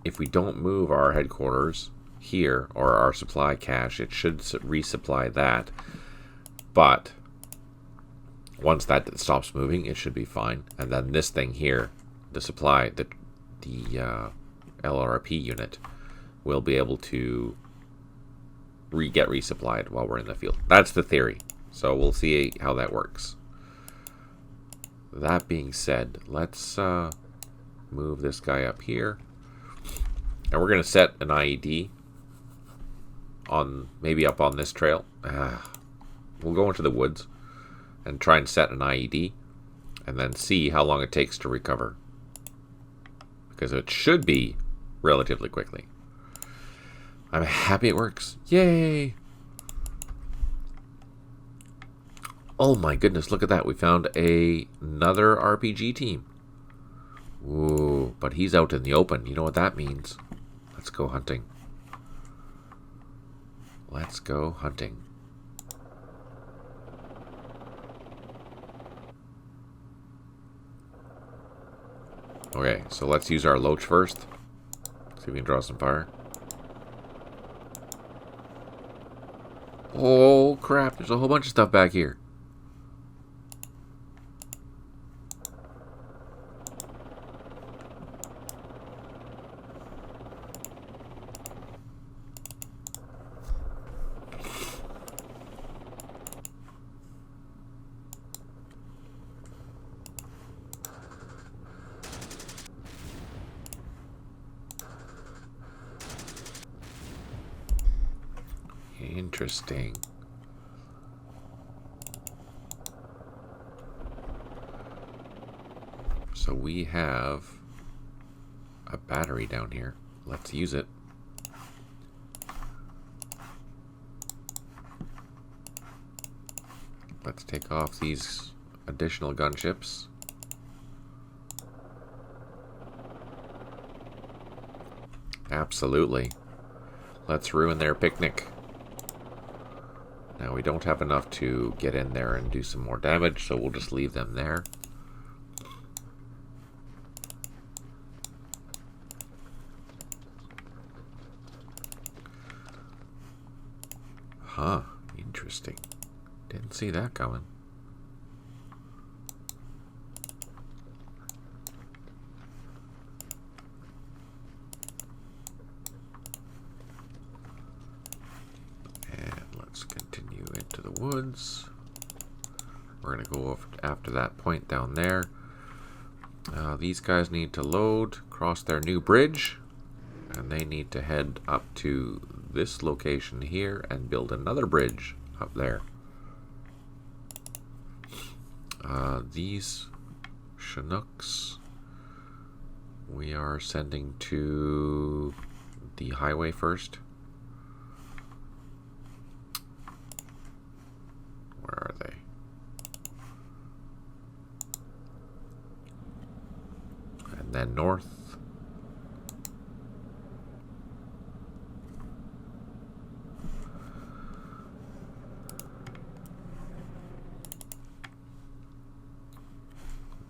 A: if we don't move our headquarters here, or our supply cache, it should resupply that. But once that stops moving, it should be fine. And then this thing here, the supply, the LRP unit, will be able to get resupplied while we're in the field. That's the theory. So we'll see how that works. That being said, let's move this guy up here. And we're going to set an IED on, maybe up on this trail. We'll go into the woods and try and set an IED and then see how long it takes to recover. Because it should be relatively quickly. I'm happy it works. Yay! Oh my goodness, look at that. We found another RPG team. Ooh, but he's out in the open. You know what that means. Let's go hunting. Let's go hunting. Okay, so let's use our loach first. See if we can draw some fire. Oh crap, there's a whole bunch of stuff back here. Interesting. So we have a battery down here. Let's use it. Let's take off these additional gunships. Absolutely. Let's ruin their picnic. Now we don't have enough to get in there and do some more damage, so we'll just leave them there. Huh, interesting. Didn't see that coming. Woods. We're going to go after that point down there. These guys need to load, cross their new bridge, and they need to head up to this location here and build another bridge up there. These Chinooks we are sending to the highway first. Where are they? And then north.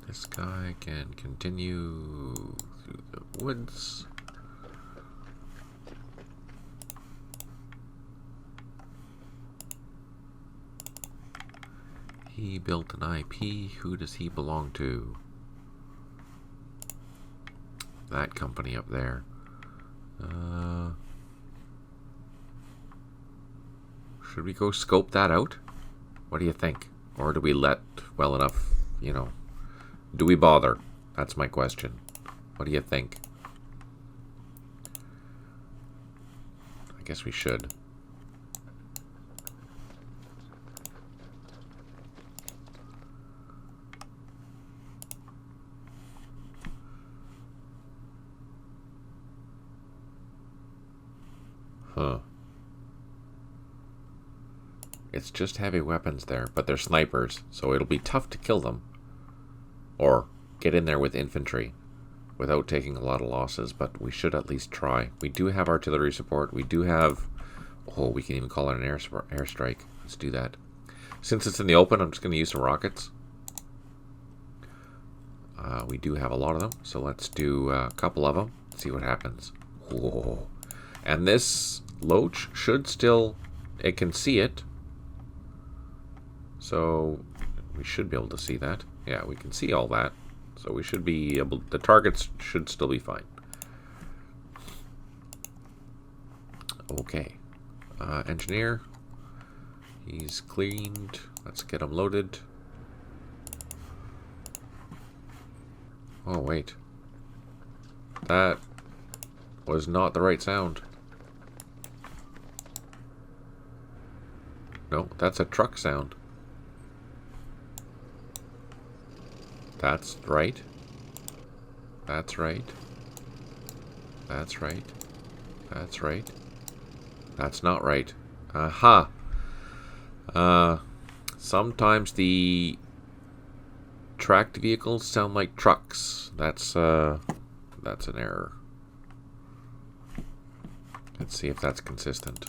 A: This guy can continue through the woods. He built an IP. Who does he belong to? That company up there. Should we go scope that out? What do you think? Or do we let well enough, you know? Do we bother? That's my question. What do you think? I guess we should. Huh. It's just heavy weapons there, but they're snipers, so it'll be tough to kill them. Or get in there with infantry without taking a lot of losses, but we should at least try. We do have artillery support. We do have... Oh, we can even call it an airstrike. Let's do that. Since it's in the open, I'm just going to use some rockets. We do have a lot of them, so let's do a couple of them. See what happens. Whoa. And this loach should still... It can see it. So we should be able to see that. Yeah, we can see all that. So we should be able... The targets should still be fine. Okay. Engineer. He's cleaned. Let's get him loaded. Oh, wait. That was not the right sound. No, that's a truck sound. That's right. That's right. That's right. That's right. That's not right. Aha. Sometimes the tracked vehicles sound like trucks. That's an error. Let's see if that's consistent.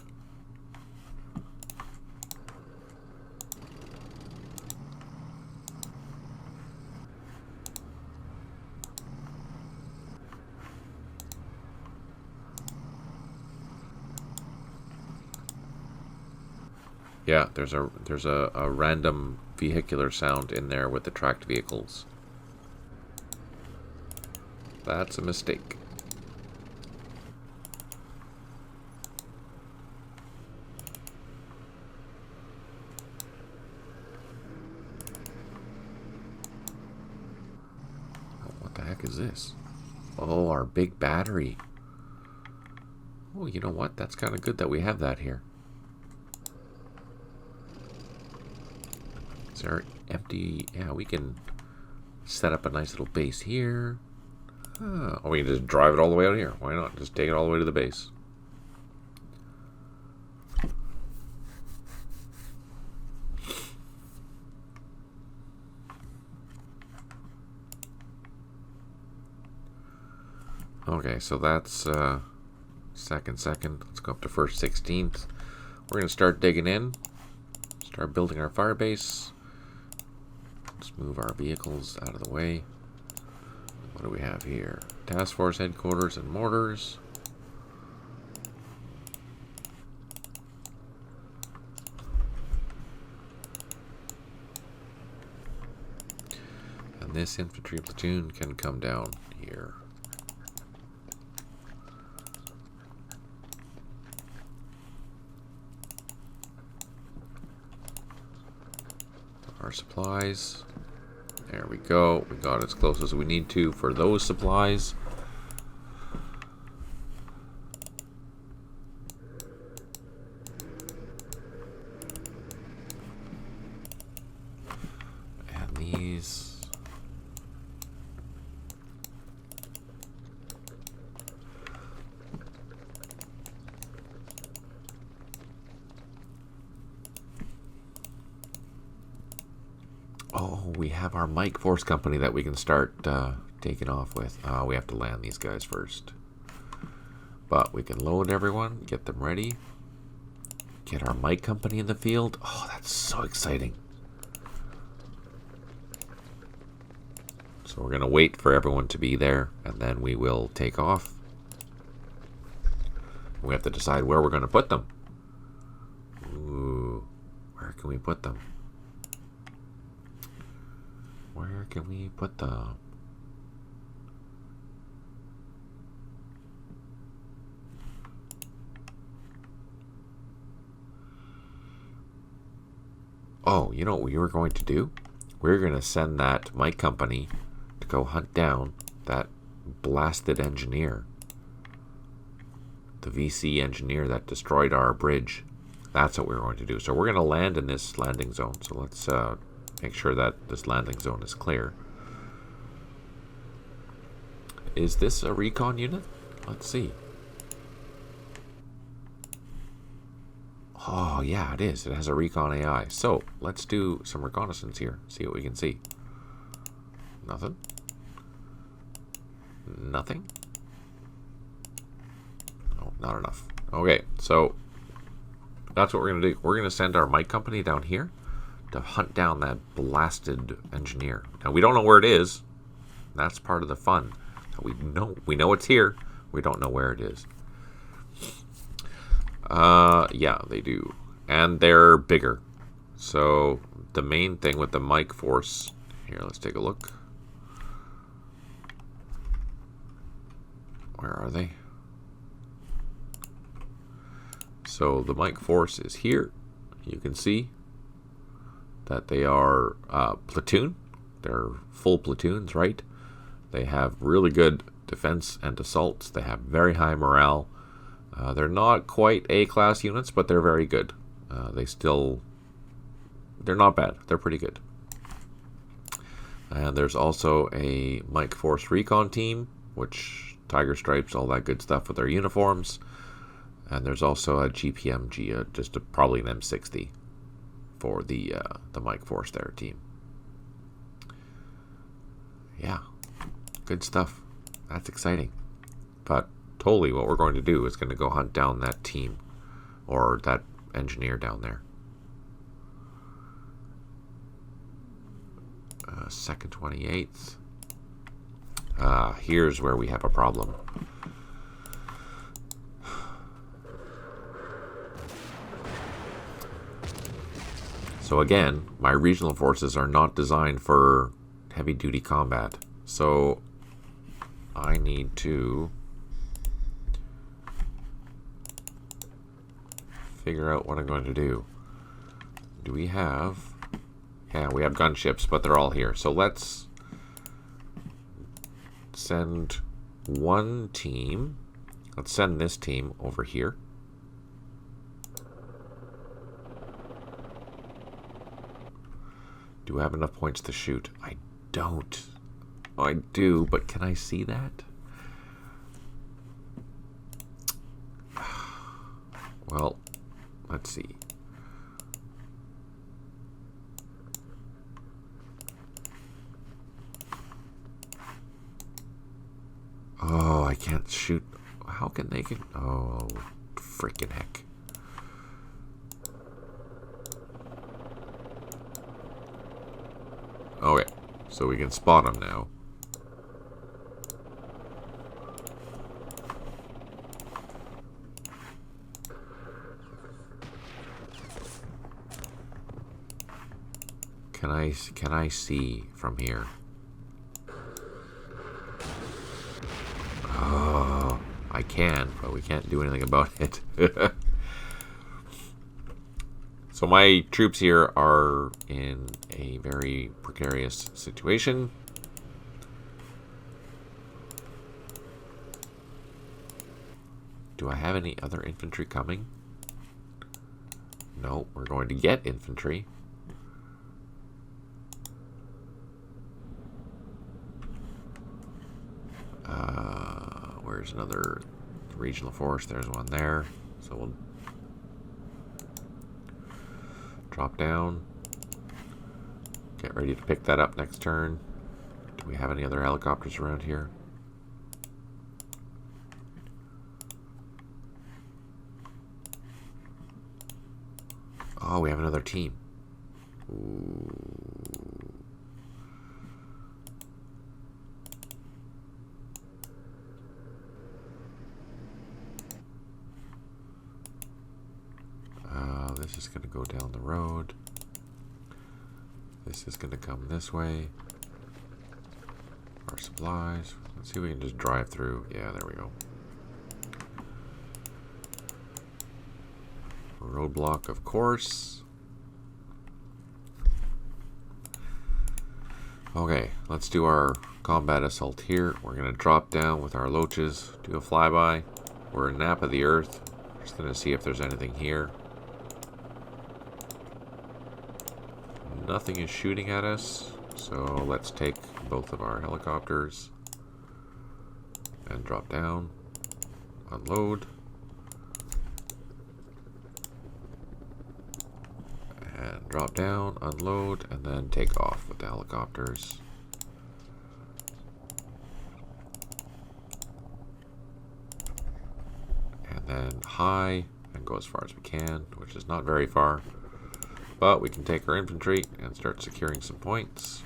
A: Yeah, there's a random vehicular sound in there with the tracked vehicles. That's a mistake. Oh, what the heck is this? Oh, our big battery. Oh, you know what? That's kind of good that we have that here. Is there empty? Yeah, we can set up a nice little base here. Or we can just drive it all the way out here. Why not? Just take it all the way to the base. Okay, so that's second. Let's go up to first 16th. We're going to start digging in. Start building our fire base. Let's move our vehicles out of the way. What do we have here? Task Force headquarters and mortars. And this infantry platoon can come down here. Our supplies. There we go. We got as close as we need to for those supplies. And these. Oh, we have our Mike Force Company that we can start taking off with. We have to land these guys first. But we can load everyone, get them ready. Get our Mike Company in the field. Oh, that's so exciting. So we're going to wait for everyone to be there, and then we will take off. We have to decide where we're going to put them. Ooh, where can we put them? Where can we put the... Oh, you know what we were going to do? We're going to send that Mike company to go hunt down that blasted engineer. The VC engineer that destroyed our bridge. That's what we're going to do. So we're going to land in this landing zone. So let's make sure that this landing zone is clear. Is this a recon unit? Let's see. Oh, yeah, it is. It has a recon AI. So, let's do some reconnaissance here. See what we can see. Nothing. Nothing. Oh, not enough. Okay, so that's what we're going to do. We're going to send our Mike company down here to hunt down that blasted engineer. Now, we don't know where it is. That's part of the fun. We know it's here. We don't know where it is. Yeah, they do. And they're bigger. So the main thing with the Mike force, here, let's take a look. Where are they? So the Mike force is here. You can see that they are platoon. They're full platoons, right? They have really good defense and assaults. They have very high morale. They're not quite A-class units, but they're very good. They're not bad. They're pretty good. And there's also a Mike Force Recon team, which Tiger Stripes, all that good stuff with their uniforms. And there's also a GPMG, probably an M60 for the Mike Force there team. Yeah, good stuff. That's exciting. But totally what we're going to do is going to go hunt down that team or that engineer down there. Second 28th. Here's where we have a problem. So again, my regional forces are not designed for heavy duty combat. So I need to figure out what I'm going to do. Do we have... Yeah, we have gunships, but they're all here. So let's send one team. Let's send this team over here. Do I have enough points to shoot? I don't. I do, but can I see that? Well, let's see. Oh, I can't shoot. How can they get... Oh, freaking heck. Okay, so we can spot them now. Can I see from here? Oh, I can, but we can't do anything about it. So my troops here are in a very precarious situation. Do I have any other infantry coming? No, we're going to get infantry. Where's another regional force? There's one there. So we'll drop down. Get ready to pick that up next turn. Do we have any other helicopters around here? Oh, we have another team. Ooh. This is going to go down the road. This is going to come this way. Our supplies. Let's see if we can just drive through. Yeah, there we go. Roadblock, of course. Okay, let's do our combat assault here. We're going to drop down with our loaches, do a flyby. We're a nap of the earth. Just going to see if there's anything here. Nothing is shooting at us, so let's take both of our helicopters and drop down, unload, and drop down, unload, and then take off with the helicopters. And then high and go as far as we can, which is not very far. But we can take our infantry and start securing some points.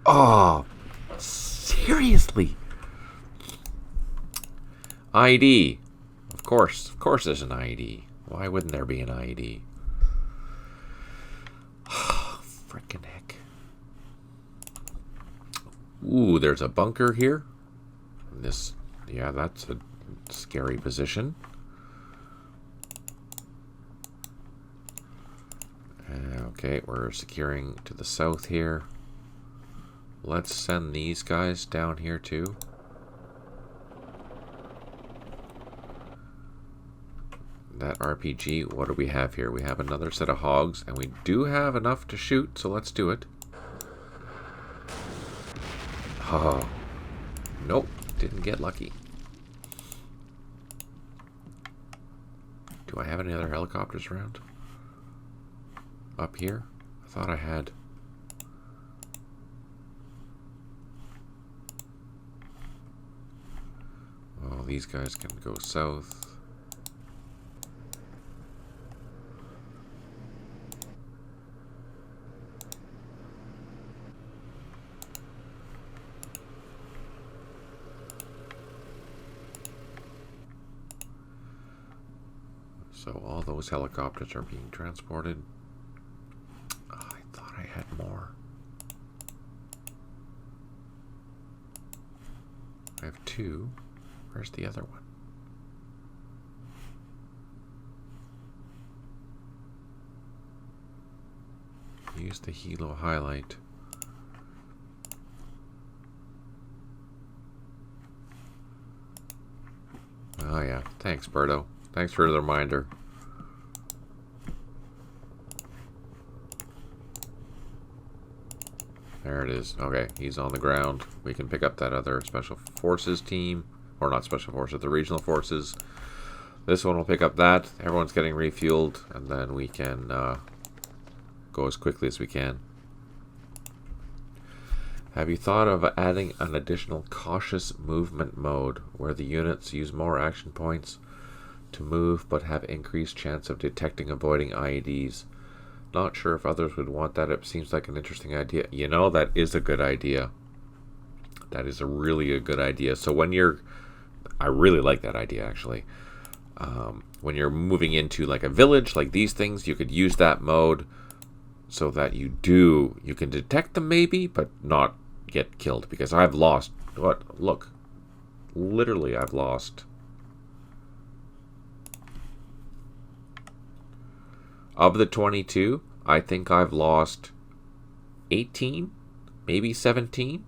A: Oh, seriously? IED. Of course there's an IED. Why wouldn't there be an IED? Frickin' heck. Ooh, there's a bunker here. Yeah, that's a scary position. Okay, we're securing to the south here. Let's send these guys down here too. That RPG, what do we have here? We have another set of hogs, and we do have enough to shoot, so let's do it. Oh, nope, didn't get lucky. Do I have any other helicopters around? Up here? I thought I had. Oh, these guys can go south. So all those helicopters are being transported. I thought I had more. I have two. Where's the other one? Use the helo highlight. Oh yeah, thanks Berto. Thanks for the reminder. There it is. Okay, he's on the ground. We can pick up that other special forces team. Or not special forces, the regional forces. This one will pick up that. Everyone's getting refueled. And then we can go as quickly as we can. Have you thought of adding an additional cautious movement mode where the units use more action points to move but have increased chance of detecting avoiding IEDs? Not sure if others would want that. It seems like an interesting idea. You know, that is a good idea. That is a really good idea. So when you're... I really like that idea, actually. When you're moving into like a village, like these things, you could use that mode so that you can detect them maybe, but not get killed. Because I've lost... What? Look. Literally, I've lost... Of the 22, I think I've lost 18, maybe 17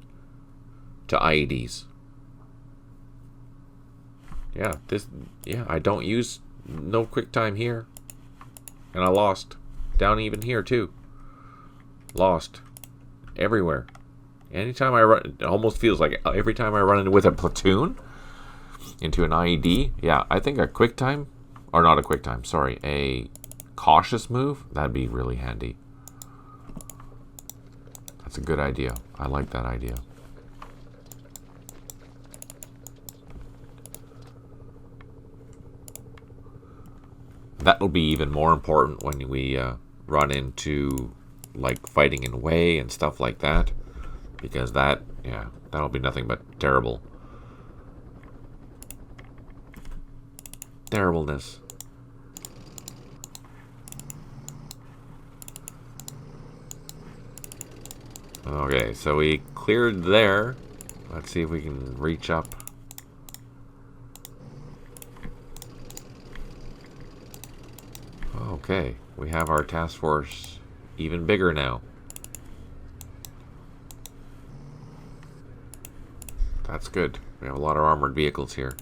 A: to IEDs. Yeah, I don't use no quick time here. And I lost. Down even here too. Lost. Everywhere. Anytime I run, it almost feels like every time I run in with a platoon into an IED, yeah, I think a quick time, or not a quick time, sorry, a cautious move, that'd be really handy. That's a good idea. I like that idea. That'll be even more important when we run into like fighting in way and stuff like that, because that'll be nothing but terribleness. Okay, so we cleared there. Let's see if we can reach up. Okay, we have our task force even bigger now. That's good. We have a lot of armored vehicles here.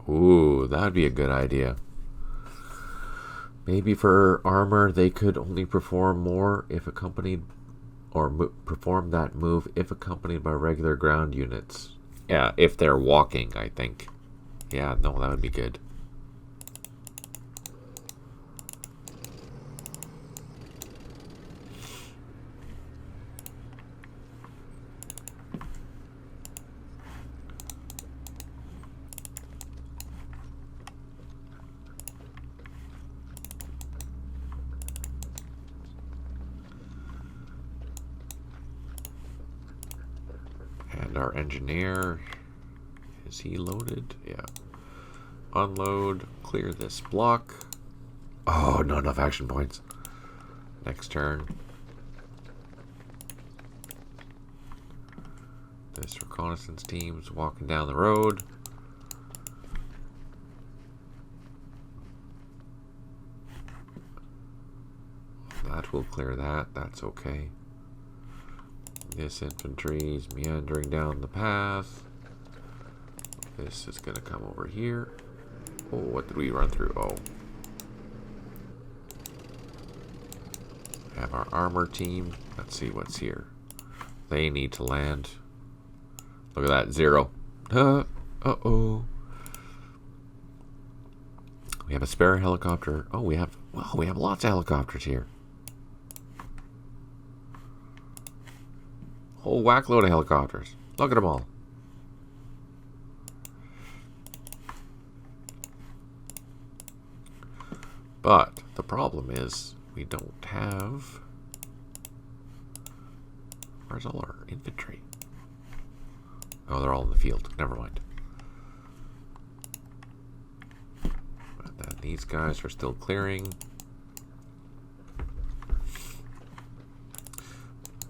A: Ooh, that'd be a good idea. Maybe for armor, they could only perform more if accompanied, or perform that move if accompanied by regular ground units. Yeah, if they're walking, I think. Yeah, no, that would be good. And our engineer, is he loaded? Yeah. Unload, clear this block. Oh, not enough action points. Next turn. This reconnaissance team's walking down the road. That will clear that. That's okay. This infantry is meandering down the path. This is going to come over here. Oh, what did we run through? Oh. We have our armor team. Let's see what's here. They need to land. Look at that, 0. Uh-oh. We have a spare helicopter. Oh, we have lots of helicopters here. Whole whack load of helicopters. Look at them all. But the problem is we don't have... Where's all our infantry? Oh, they're all in the field. Never mind. And then these guys are still clearing.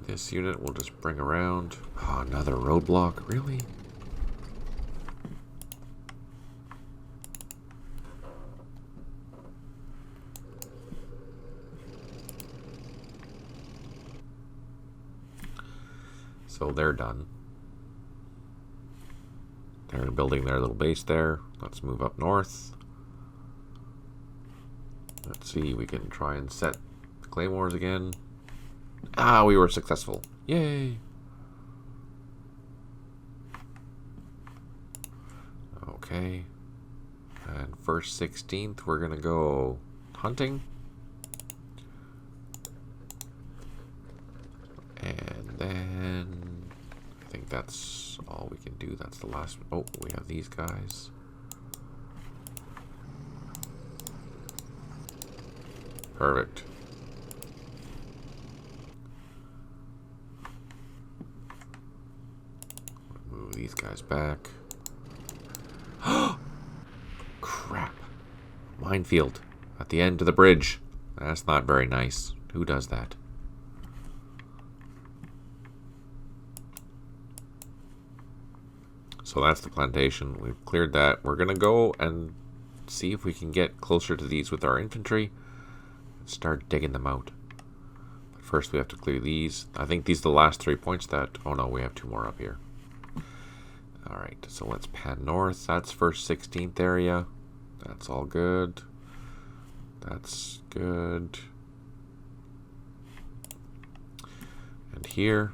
A: This unit will just bring around. Oh, another roadblock. Really? So they're done. They're building their little base there. Let's move up north. Let's see, we can try and set the claymores again. Ah, we were successful. Yay! Okay. And first 16th, we're gonna go hunting. And then I think that's all we can do. That's the last. Oh, we have these guys. Perfect. Move these guys back. Crap. Minefield at the end of the bridge. That's not very nice. Who does that? So that's the plantation. We've cleared that. We're going to go and see if we can get closer to these with our infantry and start digging them out. But first we have to clear these. I think these are the last 3 points that... Oh no, we have 2 more up here. Alright, so let's pan north. That's first 16th area. That's all good. That's good. And here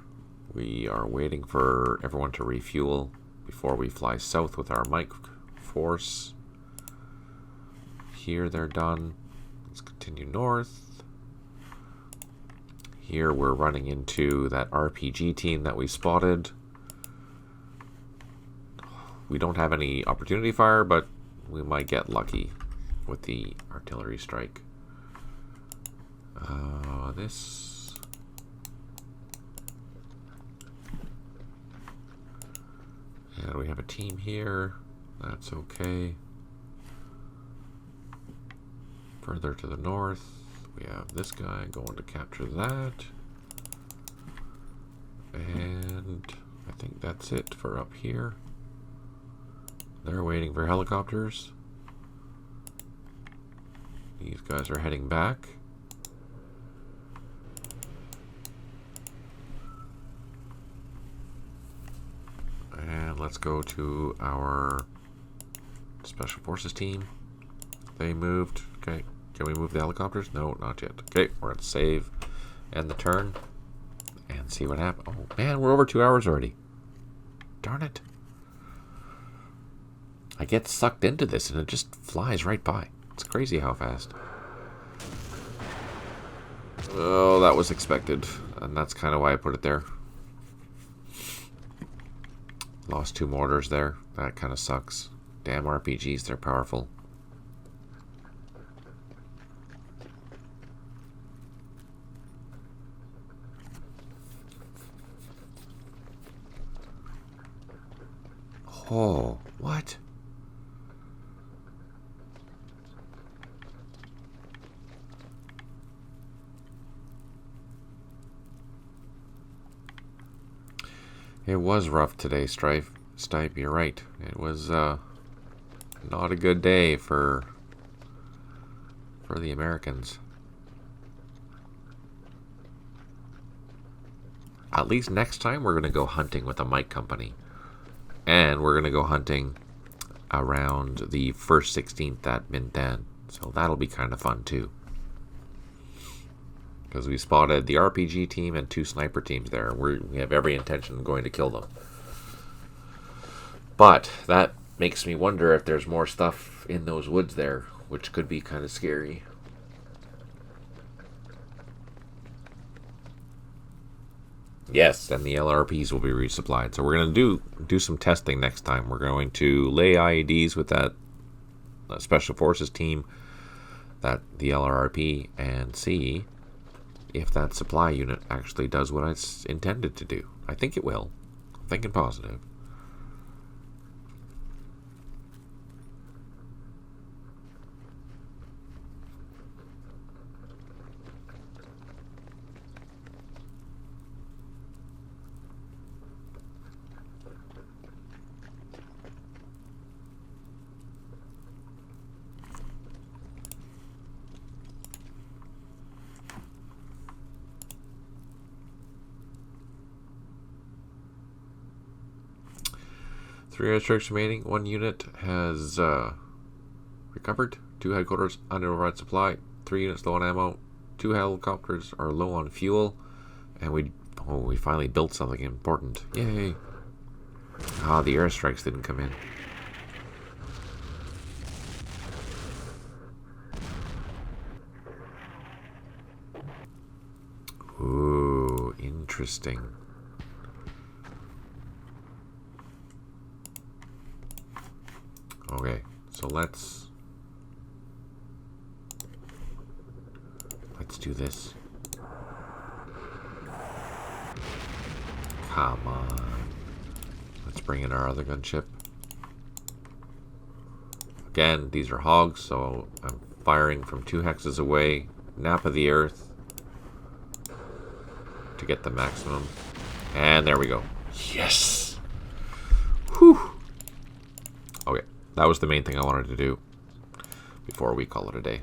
A: we are waiting for everyone to refuel before we fly south with our Mike force. Here they're done. Let's continue north. Here we're running into that RPG team that we spotted. We don't have any opportunity fire, but we might get lucky with the artillery strike. This... And we have a team here. That's okay. Further to the north, we have this guy going to capture that. And I think that's it for up here. They're waiting for helicopters. These guys are heading back. And let's go to our Special Forces team. They moved. Okay. Can we move the helicopters? No, not yet. Okay, we're going to save and the turn and see what happens. Oh, man, we're over 2 hours already. Darn it. I get sucked into this and it just flies right by. It's crazy how fast. Oh, that was expected. And that's kind of why I put it there. Lost 2 mortars there. That kind of sucks. Damn RPGs, they're powerful. Oh, what? It was rough today, Stipe, you're right. It was not a good day for the Americans. At least next time we're going to go hunting with a mic company. And we're going to go hunting around the 1st 16th at Minh Thanh. So that'll be kind of fun too. Because we spotted the RPG team and 2 sniper teams there. We have every intention of going to kill them. But that makes me wonder if there's more stuff in those woods there, which could be kind of scary. Yes, and the LRPs will be resupplied. So we're going to do some testing next time. We're going to lay IEDs with that Special Forces team, the LRP, and see if that supply unit actually does what it's intended to do. I think it will. I'm thinking positive. Three airstrikes remaining. 1 unit has recovered. 2 headquarters under override supply. 3 units low on ammo. 2 helicopters are low on fuel. And we finally built something important. Yay! Ah, the airstrikes didn't come in. Ooh, interesting. Okay, so let's do this. Come on. Let's bring in our other gunship. Again, these are hogs, so I'm firing from 2 hexes away. Nap of the earth to get the maximum. And there we go. Yes! Whew! Okay. That was the main thing I wanted to do before we call it a day.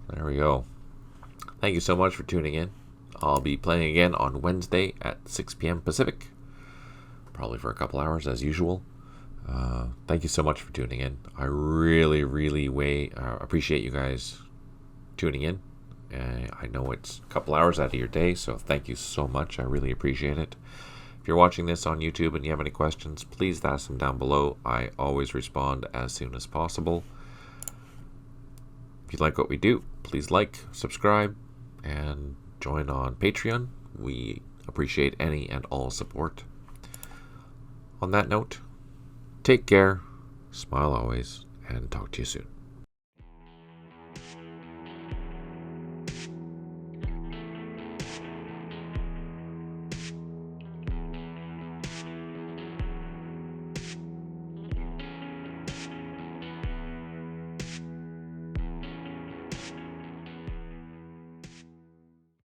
A: There we go. Thank you so much for tuning in. I'll be playing again on Wednesday at 6 p.m. Pacific. Probably for a couple hours as usual. Thank you so much for tuning in. I really, really appreciate you guys tuning in. I know it's a couple hours out of your day, so thank you so much. I really appreciate it. If you're watching this on YouTube and you have any questions, please ask them down below. I always respond as soon as possible. If you like what we do, please like, subscribe, and join on Patreon. We appreciate any and all support. On that note, take care, smile always, and talk to you soon.